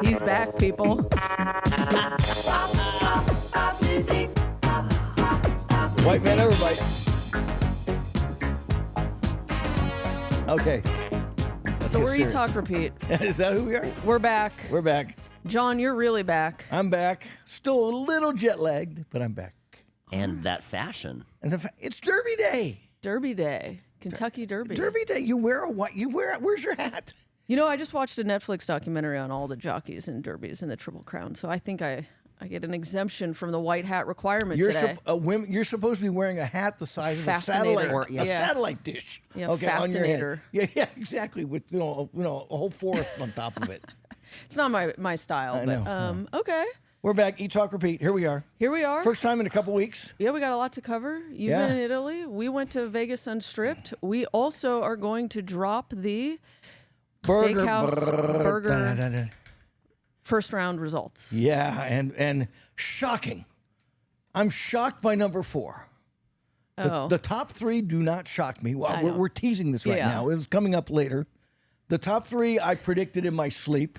He's back, people. White man everybody. Okay. So we're Eat, Talk, Repeat. Is that who we are? We're back. We're back. John, you're really back. I'm back. Still a little jet lagged, but I'm back. And that fashion. And it's Derby Day. Derby Day. Kentucky Derby. Derby Day. You wear a what? Where's your hat? You know, I just watched a Netflix documentary on all the jockeys and derbies and the Triple Crown, so I think I get an exemption from the white hat requirement today. You're supposed to be wearing a hat the size of a satellite dish. Yeah, okay, on your fascinator. head. Yeah, exactly. With a whole forest on top of it. It's not my style, but okay. We're back. Eat, Talk, Repeat. Here we are. Here we are. First time in a couple weeks. Yeah, we got a lot to cover. You've been in Italy. We went to Vegas Unstripped. We also are going to drop the Steakhouse burger first round results. Yeah, and shocking. I'm shocked by number 4. The top 3 do not shock me. Well, we're teasing this right now. It's coming up later. The top 3 I predicted in my sleep,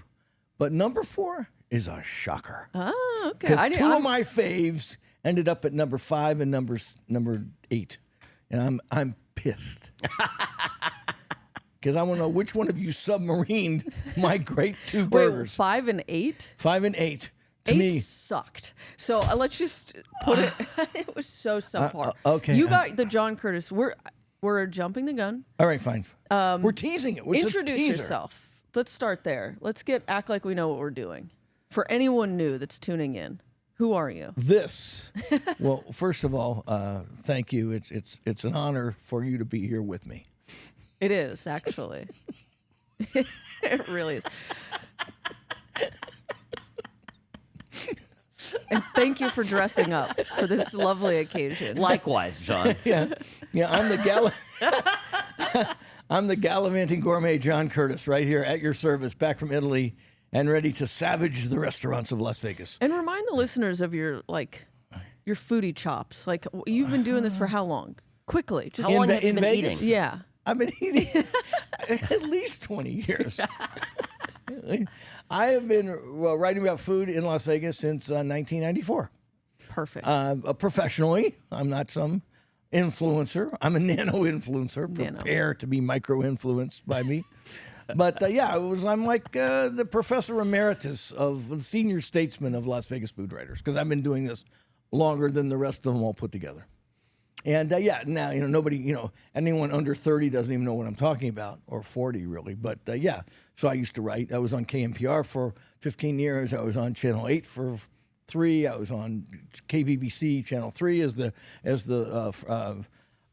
but number 4 is a shocker. Oh, okay. Because 2 of my faves ended up at number 5 and number 8, and I'm pissed. Because I want to know which one of you submarined my great 2 burgers. Wait, 5 and 8? 5 and 8. To 8 me, sucked. So let's just put it. It was so subpar. Okay. You got the John Curtis. We're jumping the gun. All right, fine. We're teasing it. It's Introduce yourself. Let's start there. Let's act like we know what we're doing. For anyone new that's tuning in, who are you? Well, first of all, thank you. It's an honor for you to be here with me. It is, actually. It really is. And thank you for dressing up for this lovely occasion. Likewise, John. Yeah, I'm the gallivanting gourmet John Curtis, right here at your service, back from Italy, and ready to savage the restaurants of Las Vegas. And remind the listeners of your foodie chops. Like, you've been doing this for how long? Quickly. Just How long have you been Vegas? eating? Yeah. I've been eating at least 20 years. I have been writing about food in Las Vegas since 1994. Perfect. Professionally, I'm not some influencer. I'm a nano-influencer. Prepare to be micro-influenced by me. But I'm like the professor emeritus of the senior statesman of Las Vegas food writers, because I've been doing this longer than the rest of them all put together. And now nobody, anyone under 30 doesn't even know what I'm talking about, or 40 really. But so I used to write. I was on KMPR for 15 years. I was on Channel 8 for 3. I was on KVBC Channel 3 as the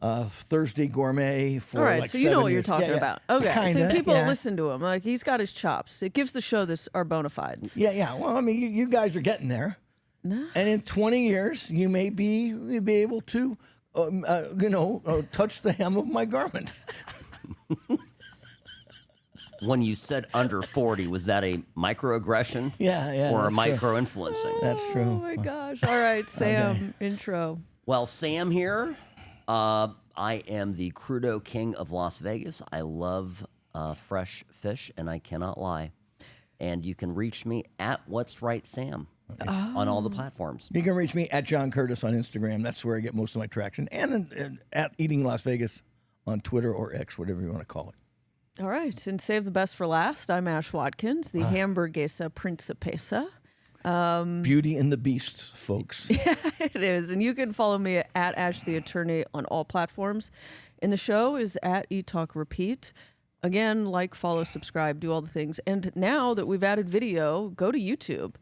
Thursday Gourmet for all right, like so 7 you know what years. you're talking about. Okay, Kinda, so people listen to him. Like, he's got his chops. It gives the show our bona fides. Yeah. Well, I mean, you guys are getting there. No. And in 20 years, you'll be able to, touch the hem of my garment. When you said under 40, was that a microaggression? Yeah. Or a that's micro-influencing? That's true. Oh, my gosh. All right, Sam, intro. Well, Sam here. I am the Crudo King of Las Vegas. I love fresh fish, and I cannot lie. And you can reach me at What's Right Sam on all the platforms. You can reach me at John Curtis on Instagram. That's where I get most of my traction. And at Eating Las Vegas on Twitter or X, whatever you want to call it. All right, and save the best for last. I'm Ash Watkins, the Hamburguesa Principessa. Beauty and the Beast, folks. Yeah, it is. And you can follow me at Ash the Attorney on all platforms. And the show is at Eat, Talk, Repeat. Again, like, follow, subscribe, do all the things. And now that we've added video, go to YouTube.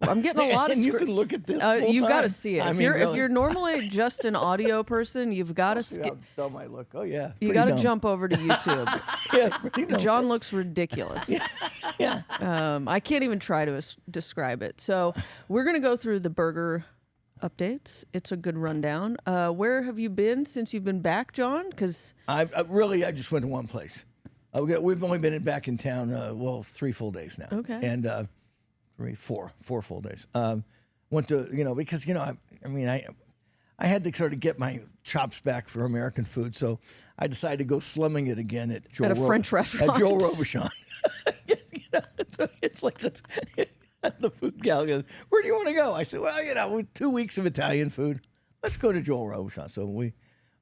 I'm getting a lot of. And you can look at this. You've got to see it. Really. If you're normally just an audio person, you've got to skip. How dumb I look. Oh yeah. You got to jump over to YouTube. Yeah. John looks ridiculous. Yeah. I can't even try to describe it. So we're gonna go through the burger updates. It's a good rundown. Where have you been since you've been back, John? Because I just went to one place. We've only been back in town 3 full days now. Okay. And 4 full days. Went to because I had to sort of get my chops back for American food, so I decided to go slumming it again at a French restaurant. At Joe Robuchon. it's like the food gal goes, "Where do you want to go?" I said, "Well, 2 weeks of Italian food. Let's go to Joel Robuchon." So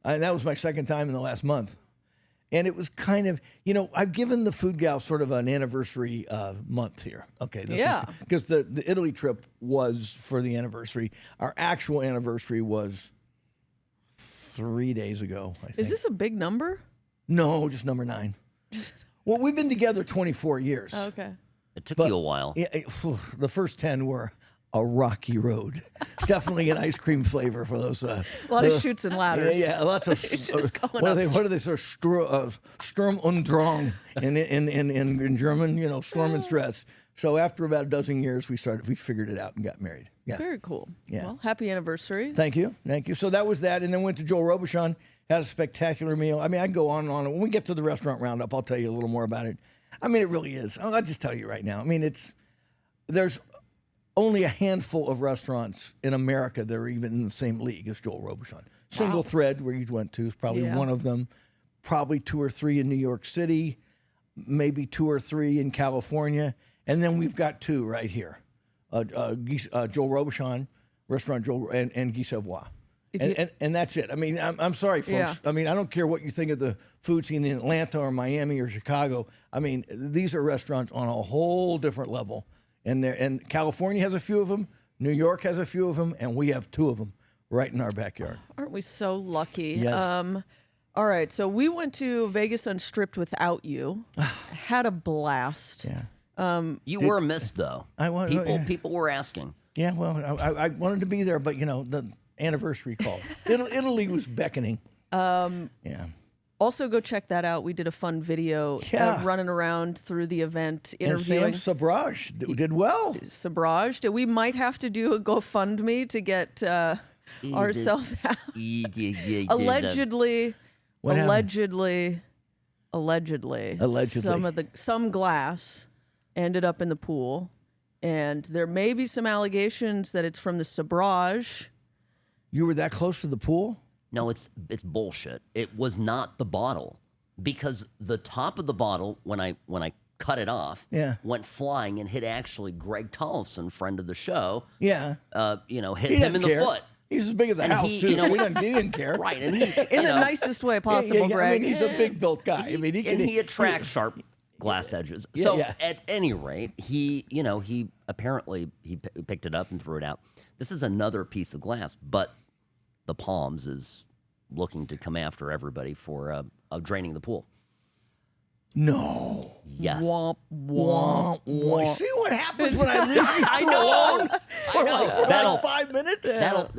that was my second time in the last month. And it was kind of, I've given the food gal sort of an anniversary month here. Okay. Because the Italy trip was for the anniversary. Our actual anniversary was 3 days ago, I think. Is this a big number? No, just number 9. Well, we've been together 24 years. Oh, okay. It took you a while. The first 10 were a rocky road. Definitely an ice cream flavor for those. A lot of chutes and ladders. Yeah, lots of. What are they? Sort of Sturm und Drang in German. Storm and stress. So after about a dozen years, we figured it out and got married. Yeah. Very cool. Yeah. Well, happy anniversary. Thank you. So that was that, and then went to Joel Robuchon. Had a spectacular meal. I mean, I can go on and on. When we get to the restaurant roundup, I'll tell you a little more about it. I mean, it really is. I'll just tell you right now. I mean, there's only a handful of restaurants in America that are even in the same league as Joel Robuchon. Single Thread, where you went to, is probably one of them. Probably 2 or 3 in New York City, maybe 2 or 3 in California, and then we've got 2 right here. Joel Robuchon, Restaurant Joel, and Guy Savoy. And that's it. I mean, I'm sorry, folks. Yeah. I mean, I don't care what you think of the food scene in Atlanta or Miami or Chicago. I mean, these are restaurants on a whole different level. And California has a few of them, New York has a few of them, and we have 2 of them right in our backyard. Aren't we so lucky? Yes. All right, so we went to Vegas Unstripped without you. Had a blast. Yeah. You were missed, though. People were asking. Yeah, well, I wanted to be there, but, the anniversary call. Italy was beckoning. Yeah. Also, go check that out. We did a fun video running around through the event, interviewing. And Sam Sabrage did well. Sabrage. We might have to do a GoFundMe to get ourselves out. Allegedly, some glass ended up in the pool, and there may be some allegations that it's from the Sabrage. You were that close to the pool? No, it's bullshit. It was not the bottle, because the top of the bottle, when I cut it off, went flying and hit actually Greg Tollefson, friend of the show. Yeah. Hit him in the foot. He's as big as a house, too. He didn't care. Right, and he in the nicest way possible, Greg. I mean, he's a big built guy. He attracts sharp glass edges. At any rate, he apparently picked it up and threw it out. This is another piece of glass, but the Palms is looking to come after everybody for draining the pool. No. Yes. Womp, womp, womp. See what happens when I leave you alone for like 5 minutes? That'll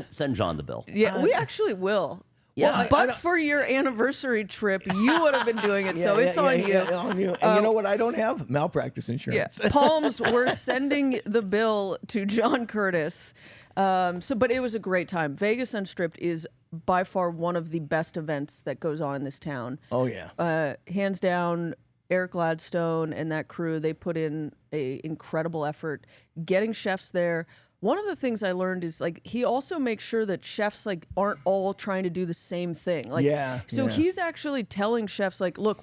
send John the bill. Yeah, we actually will. Yeah. Well, but for your anniversary trip, you would have been doing it, so it's on you. On you. And you know what I don't have? Malpractice insurance. Yeah. Palms, we're sending the bill to John Curtis. But it was a great time. Vegas Unstripped is by far one of the best events that goes on in this town. Oh, yeah. Hands down, Eric Gladstone and that crew, they put in an incredible effort getting chefs there. One of the things I learned is he also makes sure that chefs aren't all trying to do the same thing. He's actually telling chefs look,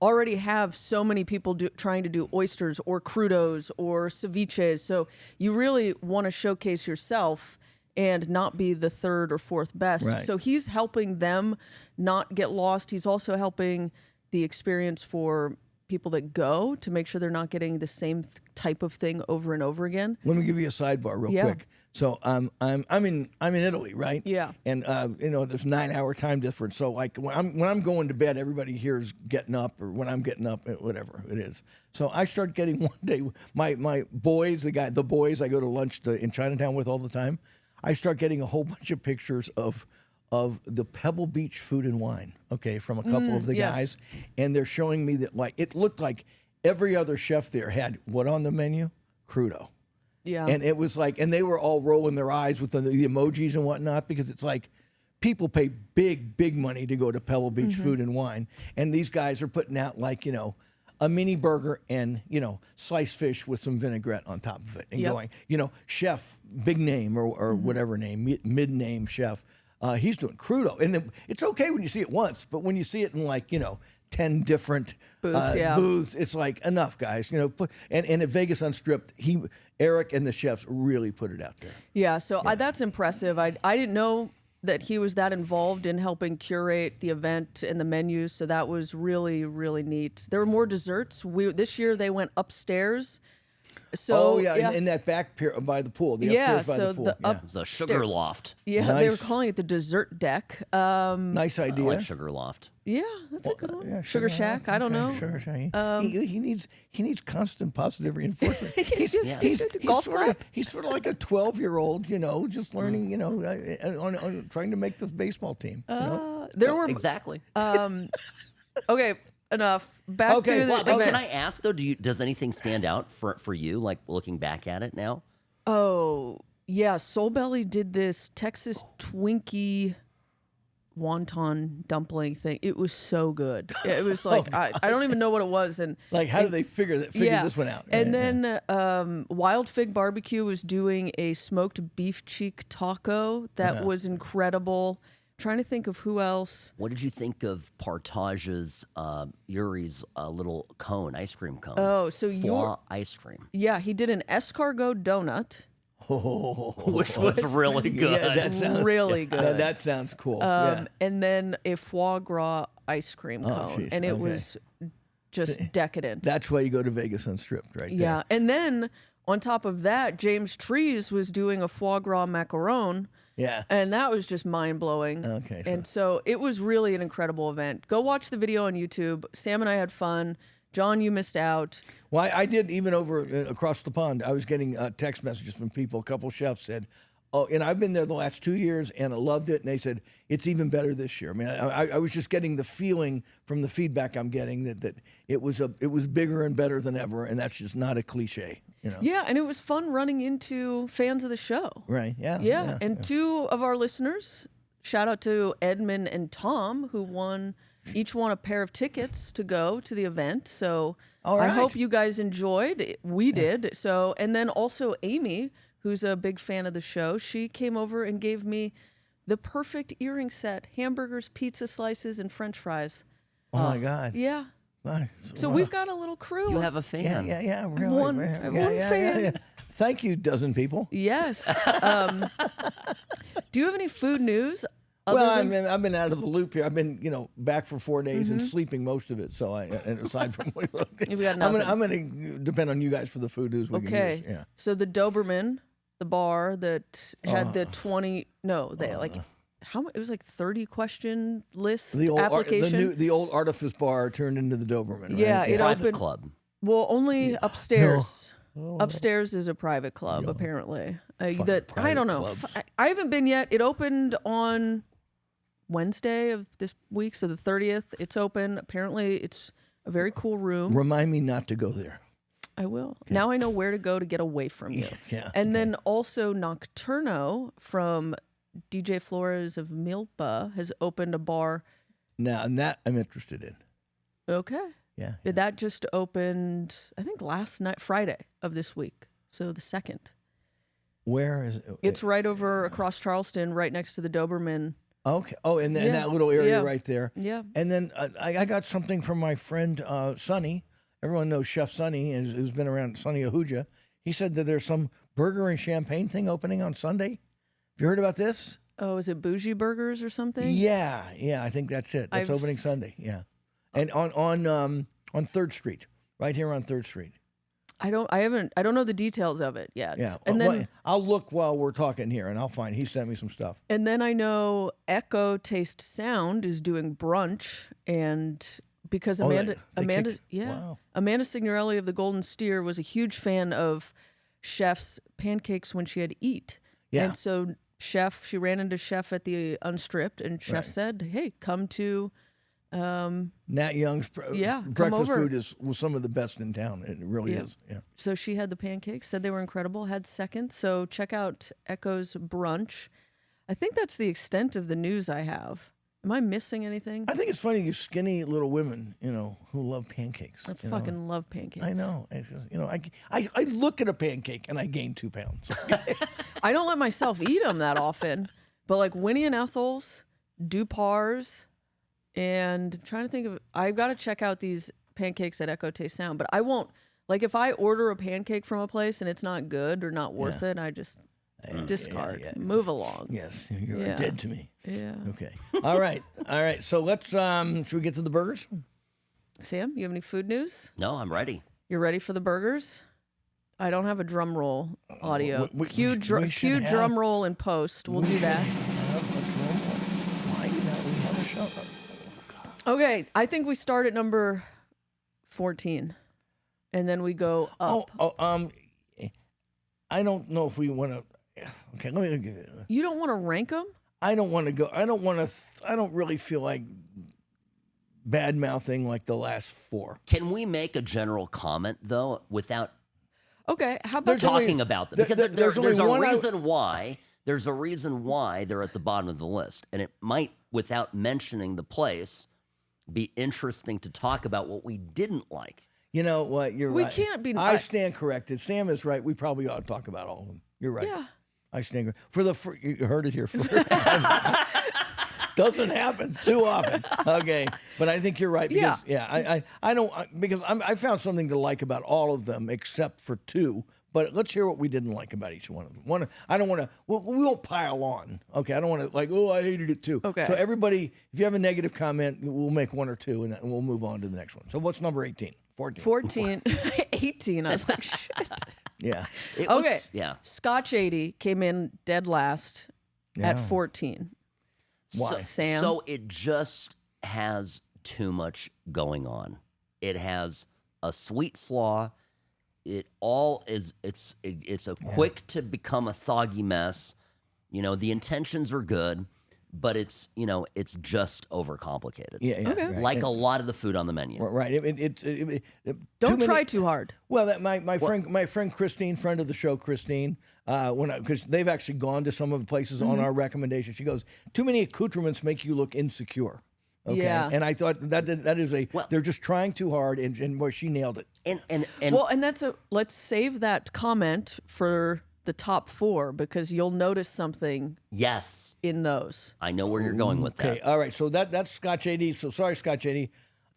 already have so many people trying to do oysters or crudos or ceviches. So you really want to showcase yourself and not be the 3rd or 4th best. Right. So he's helping them not get lost. He's also helping the experience for people that go to make sure they're not getting the same type of thing over and over again. Let me give you a sidebar real quick. So I'm in Italy, right? Yeah. And there's 9-hour time difference. So when I'm going to bed, everybody here is getting up, or when I'm getting up, whatever it is. So I start getting one day my boys, the boys I go to lunch in Chinatown with all the time. I start getting a whole bunch of pictures of the Pebble Beach Food and Wine, from a couple of the guys, and they're showing me that it looked like every other chef there had what on the menu? Crudo. Yeah. And it was and they were all rolling their eyes with the emojis and whatnot, because it's people pay big money to go to Pebble Beach Food and Wine, and these guys are putting out a mini burger and sliced fish with some vinaigrette on top of it, and going chef, big name or whatever name, mid name chef. He's doing crudo, and then it's okay when you see it once, but when you see it in 10 different booths. It's like, enough, guys. And at Vegas Unstripped, Eric and the chefs really put it out there. Yeah, so that's impressive. I didn't know that he was that involved in helping curate the event and the menus, so that was really, really neat. There were more desserts. This year they went upstairs. So, in that back pier by the pool. The upstairs by the pool. The sugar loft. Yeah, Nice. they were calling it the dessert deck. Nice I idea. like sugar loft. Yeah, that's a good one. Yeah, Sugar Shack. I don't know. Sugar Shack. He needs constant positive reinforcement. He's Golf sort of like a 12-year-old, just learning, on trying to make the baseball team. There were Exactly. okay. Enough. Back to the Well, event. can I ask though? Does anything stand out for you? Like looking back at it now? Oh yeah, Soul Belly did this Texas Twinkie wonton dumpling thing. It was so good. It was like I don't even know what it was. And like, how did they figure this one out? And then Wild Fig Barbecue was doing a smoked beef cheek taco that was incredible. Trying to think of who else. What did you think of Partage's Yuri's little ice cream cone? Oh, so foie ice cream. Yeah, he did an escargot donut. Which was really good. Yeah, that sounds really good. That sounds cool. And then a foie gras ice cream cone, geez, and it was just decadent. That's why you go to Vegas Unstripped, right there. Yeah, and then on top of that, James Trees was doing a foie gras macaron. Yeah. And that was just mind-blowing. Okay. And so it was really an incredible event. Go watch the video on YouTube. Sam and I had fun. John, you missed out. Well, I did, even over across the pond. I was getting text messages from people. A couple chefs said, oh, and I've been there the last 2 years, and I loved it. And they said, it's even better this year. I mean, I was just getting the feeling from the feedback I'm getting that it was bigger and better than ever, and that's just not a cliche. Yeah, and it was fun running into fans of the show. Right, Yeah, and two of our listeners, shout out to Edmund and Tom, who each won a pair of tickets to go to the event. So I hope you guys enjoyed. We did. So, and then also Amy, who's a big fan of the show, she came over and gave me the perfect earring set: hamburgers, pizza slices, and French fries. Oh my God. Yeah. Nice. So we've got a little crew. You have a fan. Yeah. Really, one fan. Yeah. Thank you, dozen people. Yes. Do you have any food news? Well, I've been out of the loop here. I've been, back for 4 days and sleeping most of it. So and aside from, You've got nothing. I'm going to depend on you guys for the food news. Okay. Yeah. So the Doberman, the bar that had the 20. No, they how much? It was like 30 question list application. The old Artifice bar turned into the Doberman. Right? Yeah, it Private opened. club. Well, only upstairs. Upstairs is a private club, apparently. I don't know. I haven't been yet. It opened on Wednesday of this week, so the 30th. It's open. Apparently, it's a very cool room. Remind me not to go there. I will. Okay. Now I know where to go to get away from you. Yeah. And then also Nocturno from DJ Flores of Milpa has opened a bar. Now, and that I'm interested in. Okay. Yeah. That just opened, I think, last night, Friday of this week. So the 2nd. Where is it? It's right over across Charleston, right next to the Doberman. Okay. Oh, in that little area right there. Yeah. And then I got something from my friend Sonny. Everyone knows Chef Sonny, who's been around, Sonny Ahuja. He said that there's some burger and champagne thing opening on Sunday. Have you heard about this? Oh, is it Bougie Burgers or something? Yeah, I think that's it. That's opening Sunday. Yeah, and on 3rd Street, right here on 3rd Street. I don't know the details of it yet. Yeah, and then I'll look while we're talking here, and I'll find. He sent me some stuff. And then I know Echo Taste Sound is doing brunch, and because Amanda Signorelli of the Golden Steer was a huge fan of Chef's pancakes when she had Eat. Yeah. And so she ran into Chef at the Unstripped, and Chef said, "Hey, come to Nat Young's breakfast food was some of the best in town. It really is. Yeah. So she had the pancakes, said they were incredible, had second. So check out Echo's brunch. I think that's the extent of the news I have. Am I missing anything? I think it's funny, you skinny little women, who love pancakes. I fucking love pancakes. I know. It's just, I look at a pancake and I gain 2 pounds. I don't let myself eat them that often, but like Winnie and Ethel's, Dupar's, And I'm trying to think of, I've got to check out these pancakes at Echo Taste Sound, but I won't, like if I order a pancake from a place and it's not good or not worth it, I just discard, move along. Yes, you're dead to me. Yeah. Okay. All right. So let's, should we get to the burgers? Sam, you have any food news? No, I'm ready. You're ready for the burgers? I don't have a drum roll audio. Cue drum roll in post. We'll do that. Why do we have a show? Okay, I think we start at number 14, and then we go up. I don't know if we want to. Okay, let me. You don't want to rank them? I don't want to go. I don't want to. I don't really feel like bad mouthing like the last four. Can we make a general comment though, without Okay, how about talking about them? Because there's a reason why. There's a reason why they're at the bottom of the list, and it might, without mentioning the place, be interesting to talk about what we didn't like. You know what? You're right. We can't be. I stand corrected. Sam is right. We probably ought to talk about all of them. You're right. Yeah. I stand you heard it here first. Doesn't happen too often. Okay, but I think you're right because I don't because I found something to like about all of them except for two. But let's hear what we didn't like about each one of them. I don't want to. We won't pile on. Okay, I don't want to like. Oh, I hated it too. Okay. So everybody, if you have a negative comment, we'll make one or two, and then we'll move on to the next one. So what's number 18? 14. 18. I was like, shit. Yeah. Okay. Scotch 80 came in dead last at 14. Why? Sam? So it just has too much going on. It has a sweet slaw. It all is. It's a quick to become a soggy mess. You know, the intentions are good, but it's just overcomplicated. Yeah. Okay. Right. Like a lot of the food on the menu. Right. Don't try too hard. Well, my friend Christine, friend of the show, Christine, because they've actually gone to some of the places on our recommendation. She goes, too many accoutrements make you look insecure. Okay, Yeah. and I thought that is they're just trying too hard, and boy, she nailed it. And that's let's save that comment for the top 4 because you'll notice something. Yes, in those. I know where you're going with that. Okay, all right. So that's Scotch 80. So sorry, Scotch 80.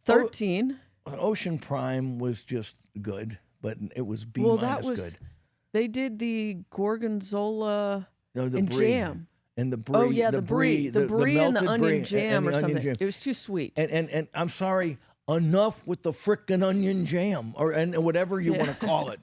13. Ocean Prime was just good, but it was B minus good. They did the gorgonzola and brie. Jam. And the brie. The brie and the onion jam or something. It was too sweet. And I'm sorry, enough with the frickin' onion jam and whatever you want to call it.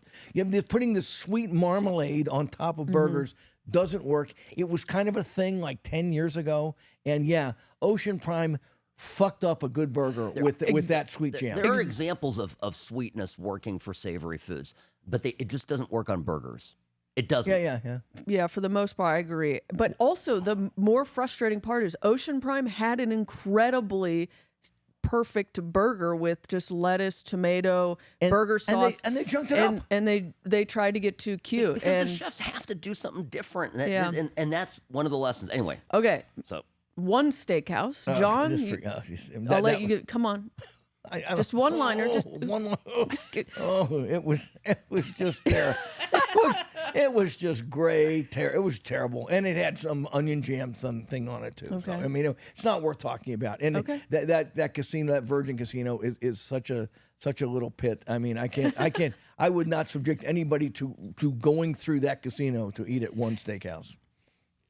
Putting this sweet marmalade on top of burgers doesn't work. It was kind of a thing like 10 years ago. And Ocean Prime fucked up a good burger with that sweet jam. There are examples of sweetness working for savory foods, but it just doesn't work on burgers. It doesn't. Yeah, for the most part, I agree. But also, the more frustrating part is Ocean Prime had an incredibly perfect burger with just lettuce, tomato, burger sauce. And they junked it up. And they tried to get too cute. Because the chefs have to do something different. And that's one of the lessons. Anyway. Okay. So one steakhouse. John, I'll let you get, come on. Just one liner. Just one. It was just there. It was just great. It was terrible, and it had some onion jam something on it too. Okay. So, I mean, it's not worth talking about. And that casino, that Virgin Casino, is such a little pit. I mean, I would not subject anybody to going through that casino to eat at one steakhouse.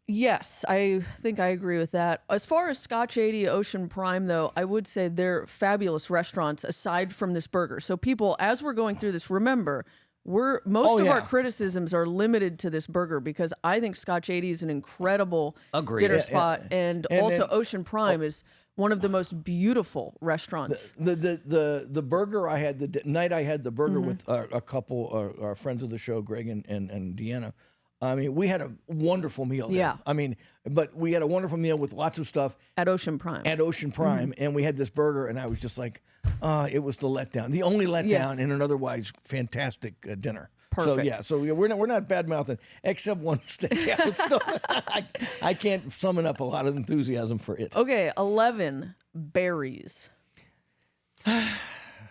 Yes, I think I agree with that. As far as Scotch 80, Ocean Prime, though, I would say they're fabulous restaurants aside from this burger. So people, as we're going through this, remember, most of our criticisms are limited to this burger because I think Scotch 80 is an incredible dinner spot, and also Ocean Prime is one of the most beautiful restaurants. The burger I had the night I had the burger with a couple our friends of the show, Greg and Deanna. I mean, we had a wonderful meal there. Yeah. I mean, but we had a wonderful meal with lots of stuff. At Ocean Prime. And we had this burger, and I was just like, it was the letdown. The only letdown in an otherwise fantastic dinner. Perfect. So we're not bad-mouthing, except one steakhouse. I can't summon up a lot of enthusiasm for it. Okay, 11, berries.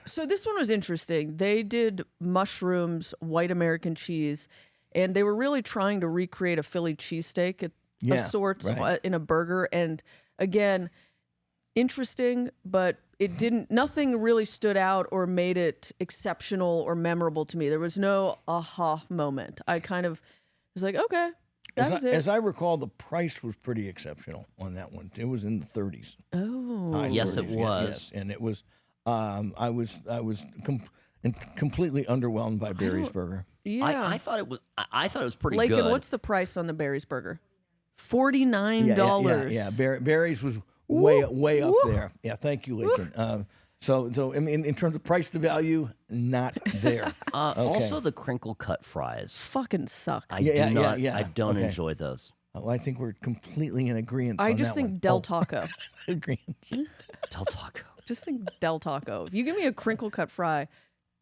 So this one was interesting. They did mushrooms, white American cheese, and they were really trying to recreate a Philly cheesesteak of sorts in a burger. And again, interesting, but it didn't. Nothing really stood out or made it exceptional or memorable to me. There was no aha moment. I kind of was like, okay, that was it. As I recall, the price was pretty exceptional on that one. It was in the 30s. Oh, Yes, it 30s, was. Yes, and it was. I was completely underwhelmed by Barry's Burger. yeah. I thought it was. I thought it was pretty Lakin, good. what's the price on the Barry's burger? $49. Yeah. Barry's was way up there. Yeah, thank you, Lincoln. So I mean, in terms of price to value, not there. Also, the crinkle cut fries. Fucking suck. I Yeah, do yeah, not. yeah. I don't Okay. enjoy those. Well, I think we're completely in agreement. I on just that think one. Del Taco. Agreement. Del Taco. Just think Del Taco. If you give me a crinkle cut fry,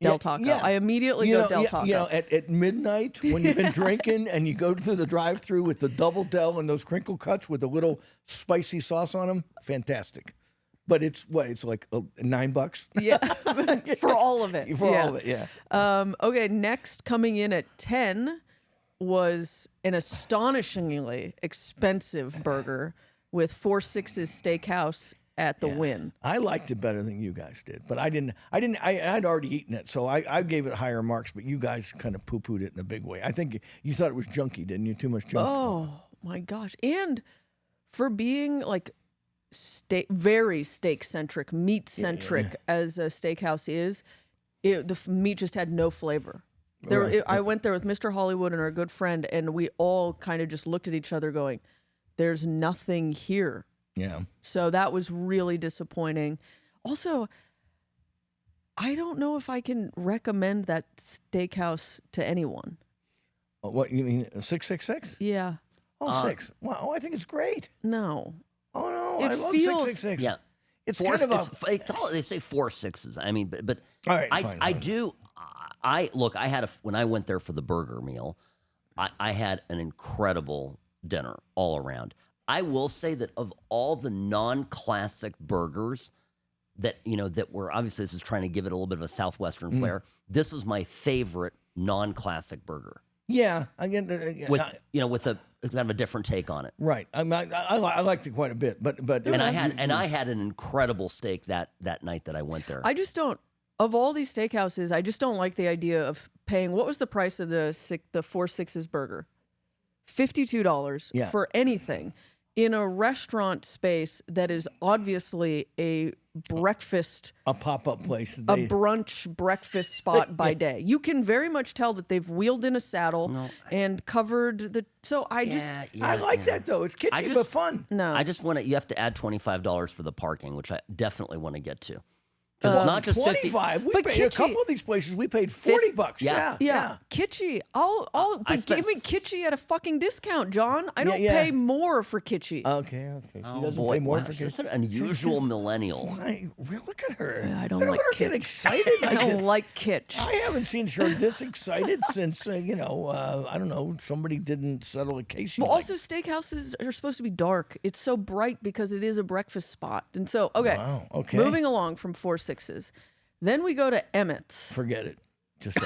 Del Taco. yeah. I immediately go Del Taco. You know, at midnight when you've been drinking and you go through the drive-through with the double Del and those crinkle cuts with a little spicy sauce on them, fantastic. But it's like $9. Yeah, for all of it. For all of it, yeah. Okay, next coming in at 10 was an astonishingly expensive burger with 4-6's Steakhouse at the Win. I liked it better than you guys did, but I'd already eaten it, so I gave it higher marks, but you guys kind of poo-pooed it in a big way. I think you thought it was junky, didn't you? Too much junk. Oh my gosh. And for being like very steak-centric, meat-centric as a Steakhouse is, the meat just had no flavor. I went there with Mr. Hollywood and our good friend, and we all kind of just looked at each other going, there's nothing here. Yeah. So that was really disappointing. Also, I don't know if I can recommend that Steakhouse to anyone. What, you mean 666? Yeah. Oh, 6. Wow, I think it's great. No. Oh, no, It I love feels- 666. Yeah. It's Four, kind of they say 4-6s. I mean, but All right, fine, I fine. do. Look. I had when I went there for the burger meal, I had an incredible dinner all around. I will say that of all the non-classic burgers that were obviously, this is trying to give it a little bit of a southwestern flair. This was my favorite non-classic burger. Yeah, again, With it's kind of a different take on it. right. I liked it quite a bit, but And I had an incredible steak that night that I went there. I just don't, of all these steakhouses, I just don't like the idea of paying, what was the price of the 4-6's burger? $52 for anything in a restaurant space that is obviously a breakfast, a pop-up place. a brunch breakfast spot by day. You can very much tell that they've wheeled in a saddle and covered the. So I just I like that though. It's kitschy but fun. no. I just want to. You have to add $25 for the parking, which I definitely want to get to. 'Cause it's not just 50. 25. We But paid a kitschy- couple of these places. We paid $40. Yeah. Yeah, kitschy. But give spent me kitschy at a fucking discount, John. I don't yeah. pay more for kitschy. Okay. She Oh, doesn't boy, pay more wow, for she's kitschy. an unusual millennial. Look at her. I don't Let like her get kitsch. excited. I don't like kitsch. I haven't seen her this excited since I don't know, somebody didn't settle a case. Well, also steakhouses are supposed to be dark. It's so bright because it is a breakfast spot. And so, Wow, okay. moving along from 4-6's. Then we go to Emmett's. Forget it. Just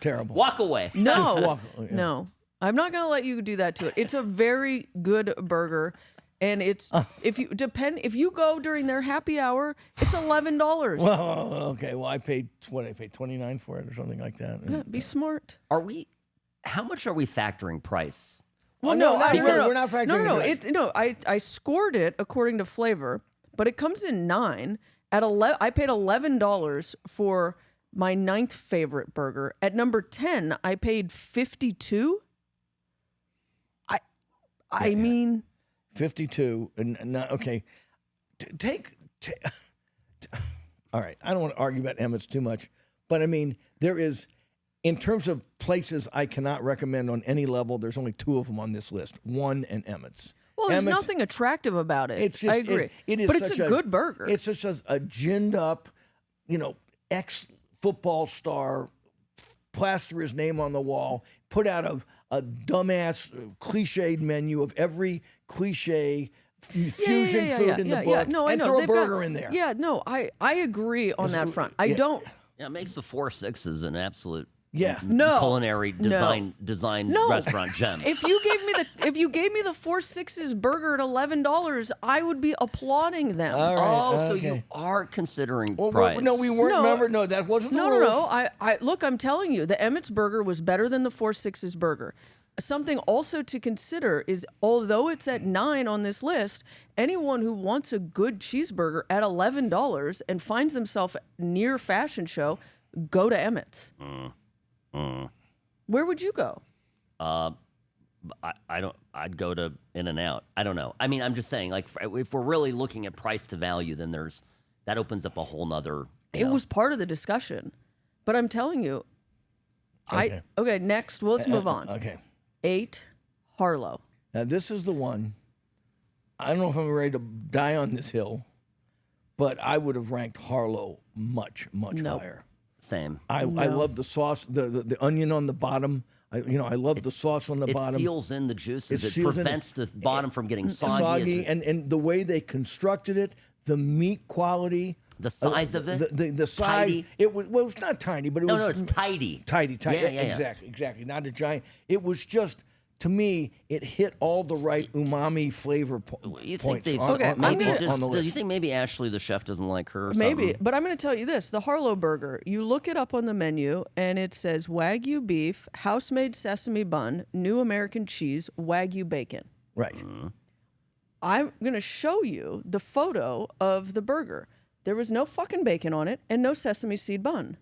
terrible. Walk away. No, no. I'm not going to let you do that to it. It's a very good burger. And it's, if you go during their happy hour, it's $11. Well, okay. Well, I paid $29 for it or something like that. Yeah, be smart. How much are we factoring price? Well, no, no, we're not factoring No. I scored it according to flavor, but it comes in 9. At 11, I paid $11 for my 9th favorite burger. At number 10, I paid $52. I mean, 52 and not okay. All right. I don't want to argue about Emmett's too much, but I mean there is. In terms of places I cannot recommend on any level, there's only 2 of them on this list. One and Emmett's. well, there's Emmett's- nothing attractive about it. It's just, I agree. It is but it's such a good burger. It's just a ginned up, ex-football star, plaster his name on the wall, put out a dumbass cliched menu of every cliche fusion food in the book, No, I and know. throw a They've burger in there. Yeah, no, I agree on that front. I don't. Yeah, it makes the 4-6s an absolute Yeah. No. culinary design No. restaurant gem. If you gave me the 4 6's burger at $11, I would be applauding them. All right. So okay. you are considering Well, price. no, we weren't. No. Remember? No, that wasn't the No, rules. I look, I'm telling you, the Emmett's burger was better than the 4 6's burger. Something also to consider is, although it's at 9 on this list, anyone who wants a good cheeseburger at $11 and finds themselves near fashion show, go to Emmett's. Where would you go? I don't. I'd go to In-N-Out. I don't know. I mean, I'm just saying, like, if we're really looking at price to value, then that opens up a whole nother. It was part of the discussion, but I'm telling you, Okay. Next, well, let's move on. Okay. 8, Harlow. Now this is the one. I don't know if I'm ready to die on this hill, but I would have ranked Harlow much Nope. higher. Same. I love the sauce, the onion on the bottom. I love the sauce on the It bottom. seals in the juices. It seals in prevents the bottom from getting soggy. and the way they constructed it, the meat quality, The size of it. the size. Tidy. It was well, it's not tiny, but it was No, it's tidy. tidy. Yeah. Exactly. Not a giant. It was just, to me, it hit all the right umami flavor You think points. they've Okay, maybe I'm does, on the do you list. think maybe Ashley the chef doesn't like her? Or Maybe, something? but I'm going to tell you this: the Harlow burger. You look it up on the menu, and it says Wagyu beef, house-made sesame bun, new American cheese, Wagyu bacon. Right. I'm going to show you the photo of the burger. There was no fucking bacon on it and no sesame seed bun.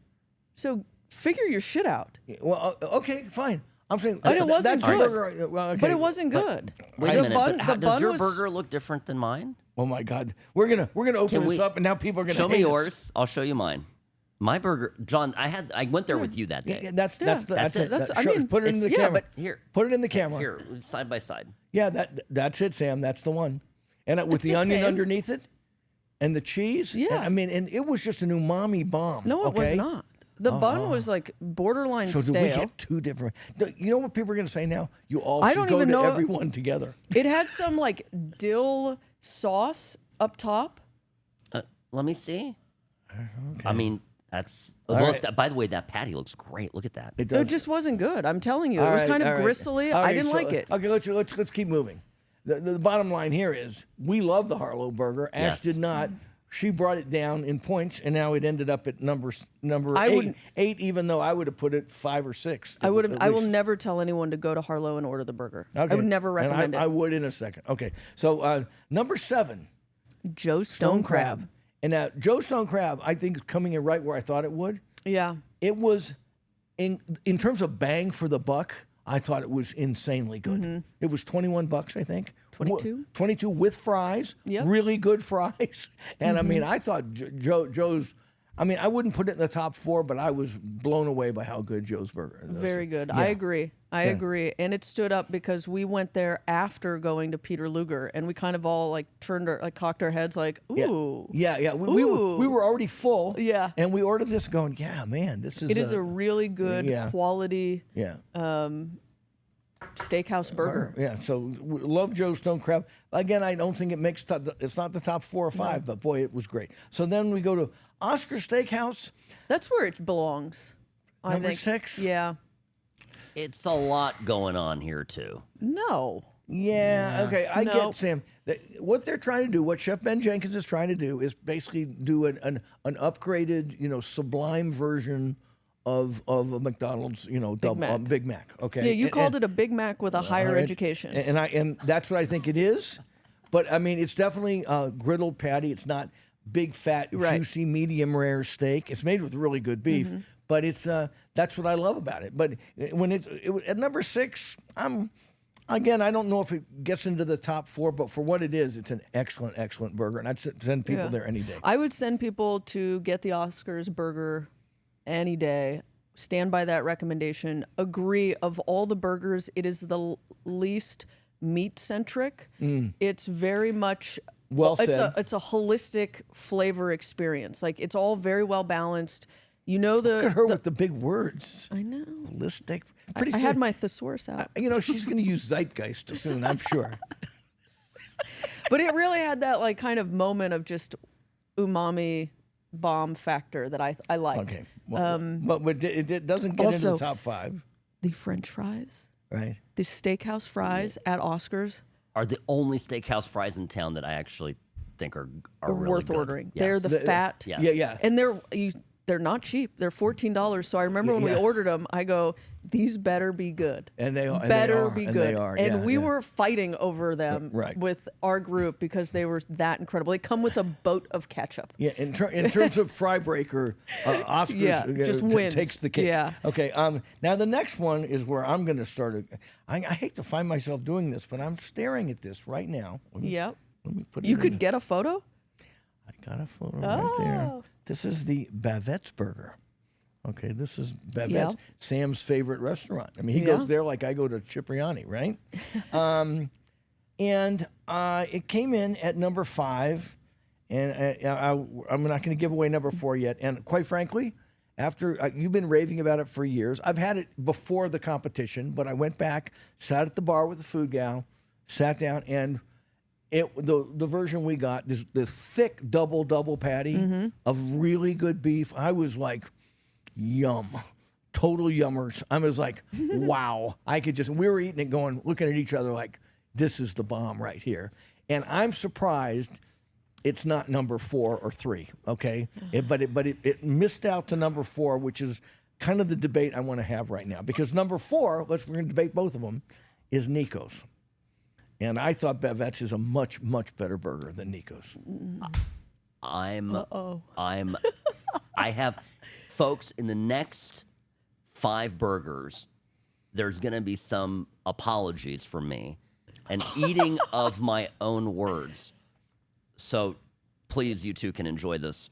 So figure your shit out. Well, okay, fine. I'm saying But it wasn't that's the good. burger. Well, okay. But it wasn't good. Wait The a minute. bun- but the does bun your was- burger look different than mine? Oh my God, we're gonna open Can this we- up, and now people are gonna Show me hate us. yours. I'll show you mine. My burger, John. I went there with you that day. Yeah, that's That's it. I mean, put it in the yeah, camera. but here. Put it in the camera. Here, side by side. Yeah, that's it, Sam. That's the one. And with It's the the onion same. underneath it, and the cheese. Yeah. And, I mean, and it was just an umami bomb. No, it was okay? not. The bun was like borderline So do stale. we get two different? You know what people are going to say now? You all I should don't go even to know- everyone together. It had some like dill sauce up top. Let me see. I mean, that's. All Well, right. by the way, that patty looks great. Look at that. It It does. just wasn't good. I'm telling you, All it was right, kind of all right. gristly. All I right, didn't so- like it. Okay, let's keep moving. The bottom line here is we love the Harlow burger. Ash Yes. did not. She brought it down in points, and now it ended up at number I 8. wouldn't- 8, even though I would have put it 5 or 6. I would have. at I will least. never tell anyone to go to Harlow and order the burger. Okay. I would never And recommend I it. would in a second. Okay, so number 7, Joe Stone Crab. And now Joe Stone Crab, I think, is coming in right where I thought it would. Yeah. It was in terms of bang for the buck. I thought it was insanely good. It was $21, I think. 22? 22 with fries. Yep. Really good fries. And I mean, I thought Joe's. I mean, I wouldn't put it in the top 4, but I was blown away by how good Joe's burger is. Very good. Yeah. I agree. I agree. And it stood up because we went there after going to Peter Luger, and we kind of all like cocked our heads like, ooh. Yeah. We were already full. Yeah. And we ordered this going, yeah, man, this is It is a really good yeah. quality yeah. steakhouse burger. Yeah, so we love Joe Stone Crab. Again, I don't think it makes it's not the top 4 or 5, but boy, it was great. So then we go to Oscar Steakhouse. That's where it belongs. I Number think. 6? Yeah. It's a lot going on here too. No. Yeah, okay, I No. get Sam. What they're trying to do, what Chef Ben Jenkins is trying to do, is basically do an upgraded, sublime version of a McDonald's, Mac. Big Mac. Okay, Yeah, you called it a Big Mac with a higher education. and that's what I think it is. But I mean, it's definitely a griddled patty. It's not big, fat, Right. juicy, medium rare steak. It's made with really good beef. But it's that's what I love about it. But when it at number 6, I don't know if it gets into the top 4, but for what it is, it's an excellent burger, and I'd send people Yeah. there any day. I would send people to get the Oscars burger any day. Stand by that recommendation. Agree, of all the burgers, it is the least meat centric. It's very much Well it's said. a holistic flavor experience. Like it's all very well balanced. You know Look at her with the big words. I know. Holistic. I Pretty soon, had my thesaurus out. she's going to use zeitgeist soon, I'm sure. But it really had that like kind of moment of just umami bomb factor that I liked. Okay. But it doesn't get into the also- top 5, The French fries, right? the Steakhouse fries at Oscars Are the only steakhouse fries in town that I actually think are really worth good. ordering. Yes. They're the fat. Yes. Yeah. And they're not cheap. They're $14. So I remember when we Yeah. ordered them, I go, these better be good. And they are. Better and be they good. are, And yeah, we yeah. were fighting over them Right. with our group because they were that incredible. They come with a boat of ketchup. Yeah, in terms of fry breaker, Oscars Yeah, just wins. takes the cake. Yeah. Okay. Now the next one is where I'm going to start. I hate to find myself doing this, but I'm staring at this right now. Yep. Let me put it You in could the- get a photo? I got a photo right there. Oh. This is the Bavette's Burger. Okay, this is Bavette's, Yeah. Sam's favorite restaurant. I mean, he Yeah. goes there like I go to Cipriani, right? And it came in at number 5, and I'm not going to give away number 4 yet. And quite frankly, after you've been raving about it for years, I've had it before the competition, but I went back, sat at the bar with the food gal, sat down, and the version we got is the thick double patty of really good beef. I was like, yum. Total yummers. I was like, wow. We were eating it going, looking at each other like, this is the bomb right here. And I'm surprised it's not number 4 or 3, okay? But it missed out to number 4, which is kind of the debate I want to have right now. Because number 4, we're going to debate both of them, is Nicco's. And I thought Bavette's is a much, much better burger than Nicco's. I have, folks, in the next 5 burgers, there's going to be some apologies from me and eating of my own words. So please, you two can enjoy this.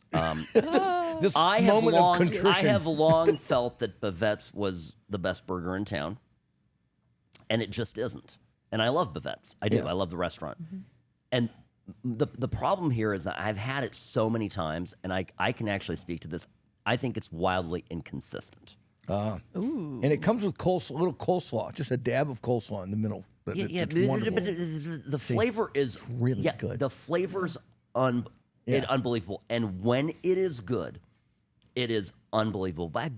This I moment of contrition. have long felt that Bavette's was the best burger in town, and it just isn't. And I love Bavette's. I do. Yeah. I love the restaurant. And the problem here is that I've had it so many times, and I can actually speak to this. I think it's wildly inconsistent. And it comes with a little coleslaw, just a dab of coleslaw in the middle. It's wonderful. But the flavor is really good. The flavor's unbelievable, and when it is good, it is unbelievable. But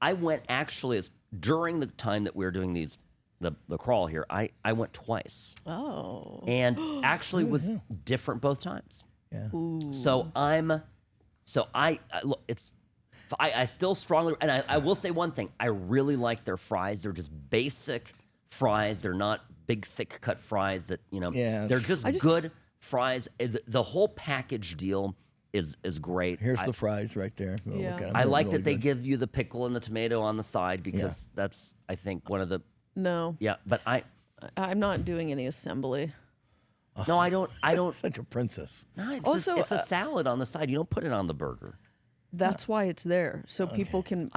I went actually during the time that we were doing the crawl here. I went twice. Oh. And actually was different both times. Yeah. So look, I still strongly, and I will say one thing. I really like their fries. They're just basic fries. They're not big, thick cut fries that, Yes. they're just good fries. The whole package deal is great. Here's the fries right there. If you wanna Yeah. look at 'em. I They're like really that they good. give you the pickle and the tomato on the side because that's, I think, one of the, No. but I'm not doing any assembly. no, I don't, Such a princess. no, it's, Also, it's a salad on the side. You don't put it on the burger. That's why it's there. So people can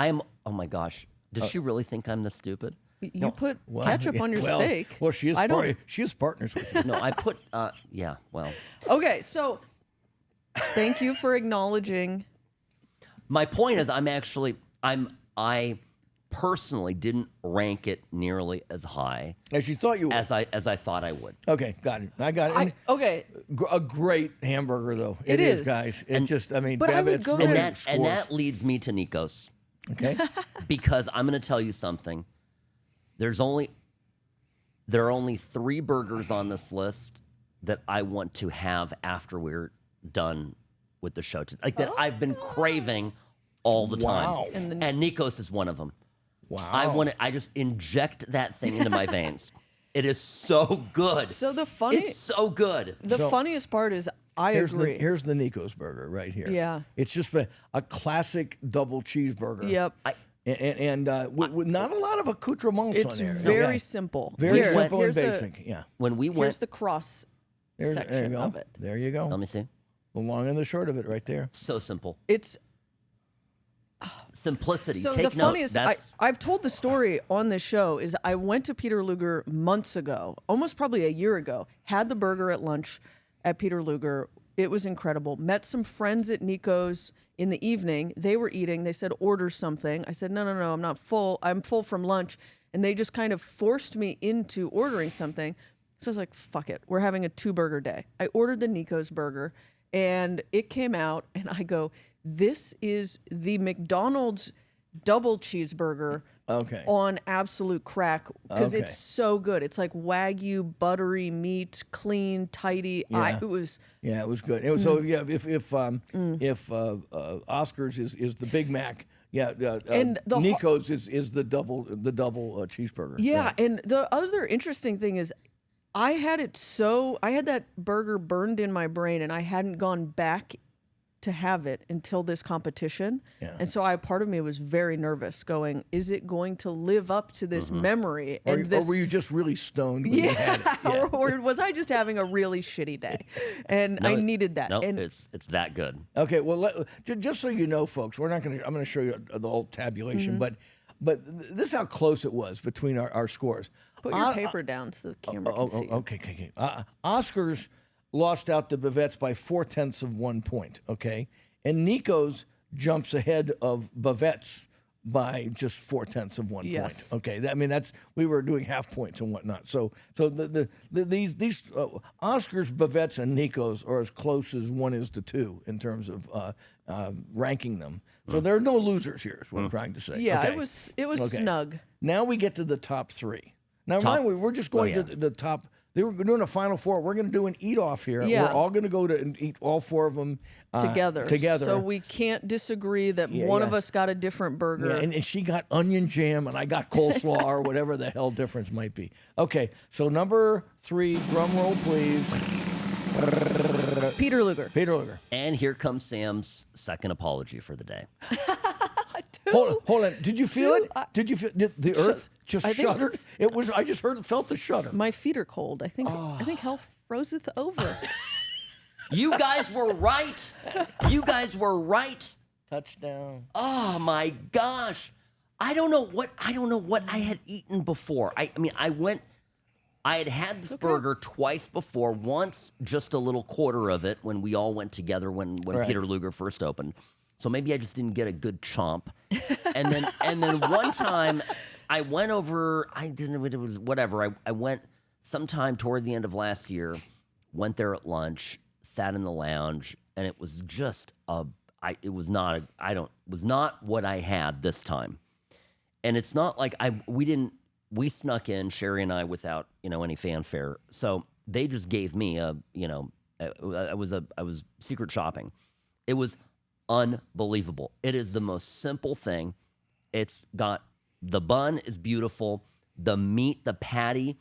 oh my gosh. Does she really think I'm this stupid? you put Well, ketchup on your well, steak. Well, she is. I don't. She is partners with you. No, I put, yeah, well. Okay, so thank you for acknowledging. My point is, I personally didn't rank it nearly as high As you thought you would. as I thought I would. Okay, got it. I got it. And Okay, a great hamburger, though. It is, is. guys. It just, I mean, But I would Bavette's go really there- And scores. that leads me to Nicco's, Okay. because I'm going to tell you something. There are only 3 burgers on this list that I want to have after we're done with the show today. Like that I've been craving all the time. Wow. And Nicco's is one of them. Wow. I just inject that thing into my veins. It is so good. So the It's so good. the funniest part is I agree. Here's the Nicco's burger right here. Yeah. It's just a classic double cheeseburger. Yep. And with not a lot of accoutrements It's on there. very Okay. simple. Very Here, simple and here's a- basic. Yeah. When we Here's went, the cross There you section go. of it. There you go. let me see. The long and the short of it right there. So simple. It's Simplicity. so Take the note. funniest. That's I've told the story on this show. Is I went to Peter Luger months ago, almost probably a year ago. Had the burger at lunch at Peter Luger. It was incredible. Met some friends at Nicco's in the evening. They were eating. They said, order something. I said, no, I'm not full. I'm full from lunch. And they just kind of forced me into ordering something. So I was like, fuck it. We're having a 2-burger day. I ordered the Nicco's burger and it came out and I go, This is the McDonald's double cheeseburger Okay. on absolute crack because Okay. it's so good. It's like Wagyu, buttery meat, clean, tidy. Yeah. It was Yeah, it was good. It was, so yeah, if Oscars is the Big Mac, yeah, And the Nicco's is the double cheeseburger. Yeah, and the other interesting thing is I had that burger burned in my brain and I hadn't gone back to have it until this competition. Yeah. And so part of me was very nervous going, is it going to live up to this memory? Or, And this, or were you just really stoned when you had it? Yeah. or was I just having a really shitty day? And I needed that. No, and it's that good. Okay, well, just so you know, folks, I'm going to show you the whole tabulation, but this is how close it was between our scores. put your paper down so the camera can see. Okay. Oscars lost out to Bavette's by 0.4 point, okay? And Nicco's jumps ahead of Bavette's by just 0.4 Yes. point. Okay, we were doing half points and whatnot. So these Oscars, Bavette's, and Nicco's are as close as one is to two in terms of ranking them. So there are no losers here. Is what I'm trying to say. Yeah, Okay. it was Okay. snug. Now we get to the top three. Now, mind you, we're just going to the top. They were doing a final four. We're going to do an eat-off here. Yeah. We're all going to go to and eat all four of them Together. Together. So we can't disagree that one of us got a different burger. Yeah, and she got onion jam, and I got coleslaw, or whatever the hell difference might be. Okay, so number 3, drum roll, please. Peter Luger. Peter Luger. And here comes Sam's second apology for the day. Hold on. Did you feel it? Did you feel the earth just I think- shuddered? I just felt the shudder. My feet are cold. I think hell frozeth over. You guys were right. You guys were right. Touchdown. Oh my gosh. I don't know what I had eaten before. I had this burger twice before. Once just a little quarter of it when we all went together when Peter Luger first opened. So maybe I just didn't get a good chomp. And then one time I went over, it was whatever. I went sometime toward the end of last year, went there at lunch, sat in the lounge, and it was just it was not what I had this time. And it's not like we snuck in, Sherry and I, without, any fanfare. So they just gave me I was secret shopping. It was unbelievable. It is the most simple thing. It's got, the bun is beautiful. The meat, the patty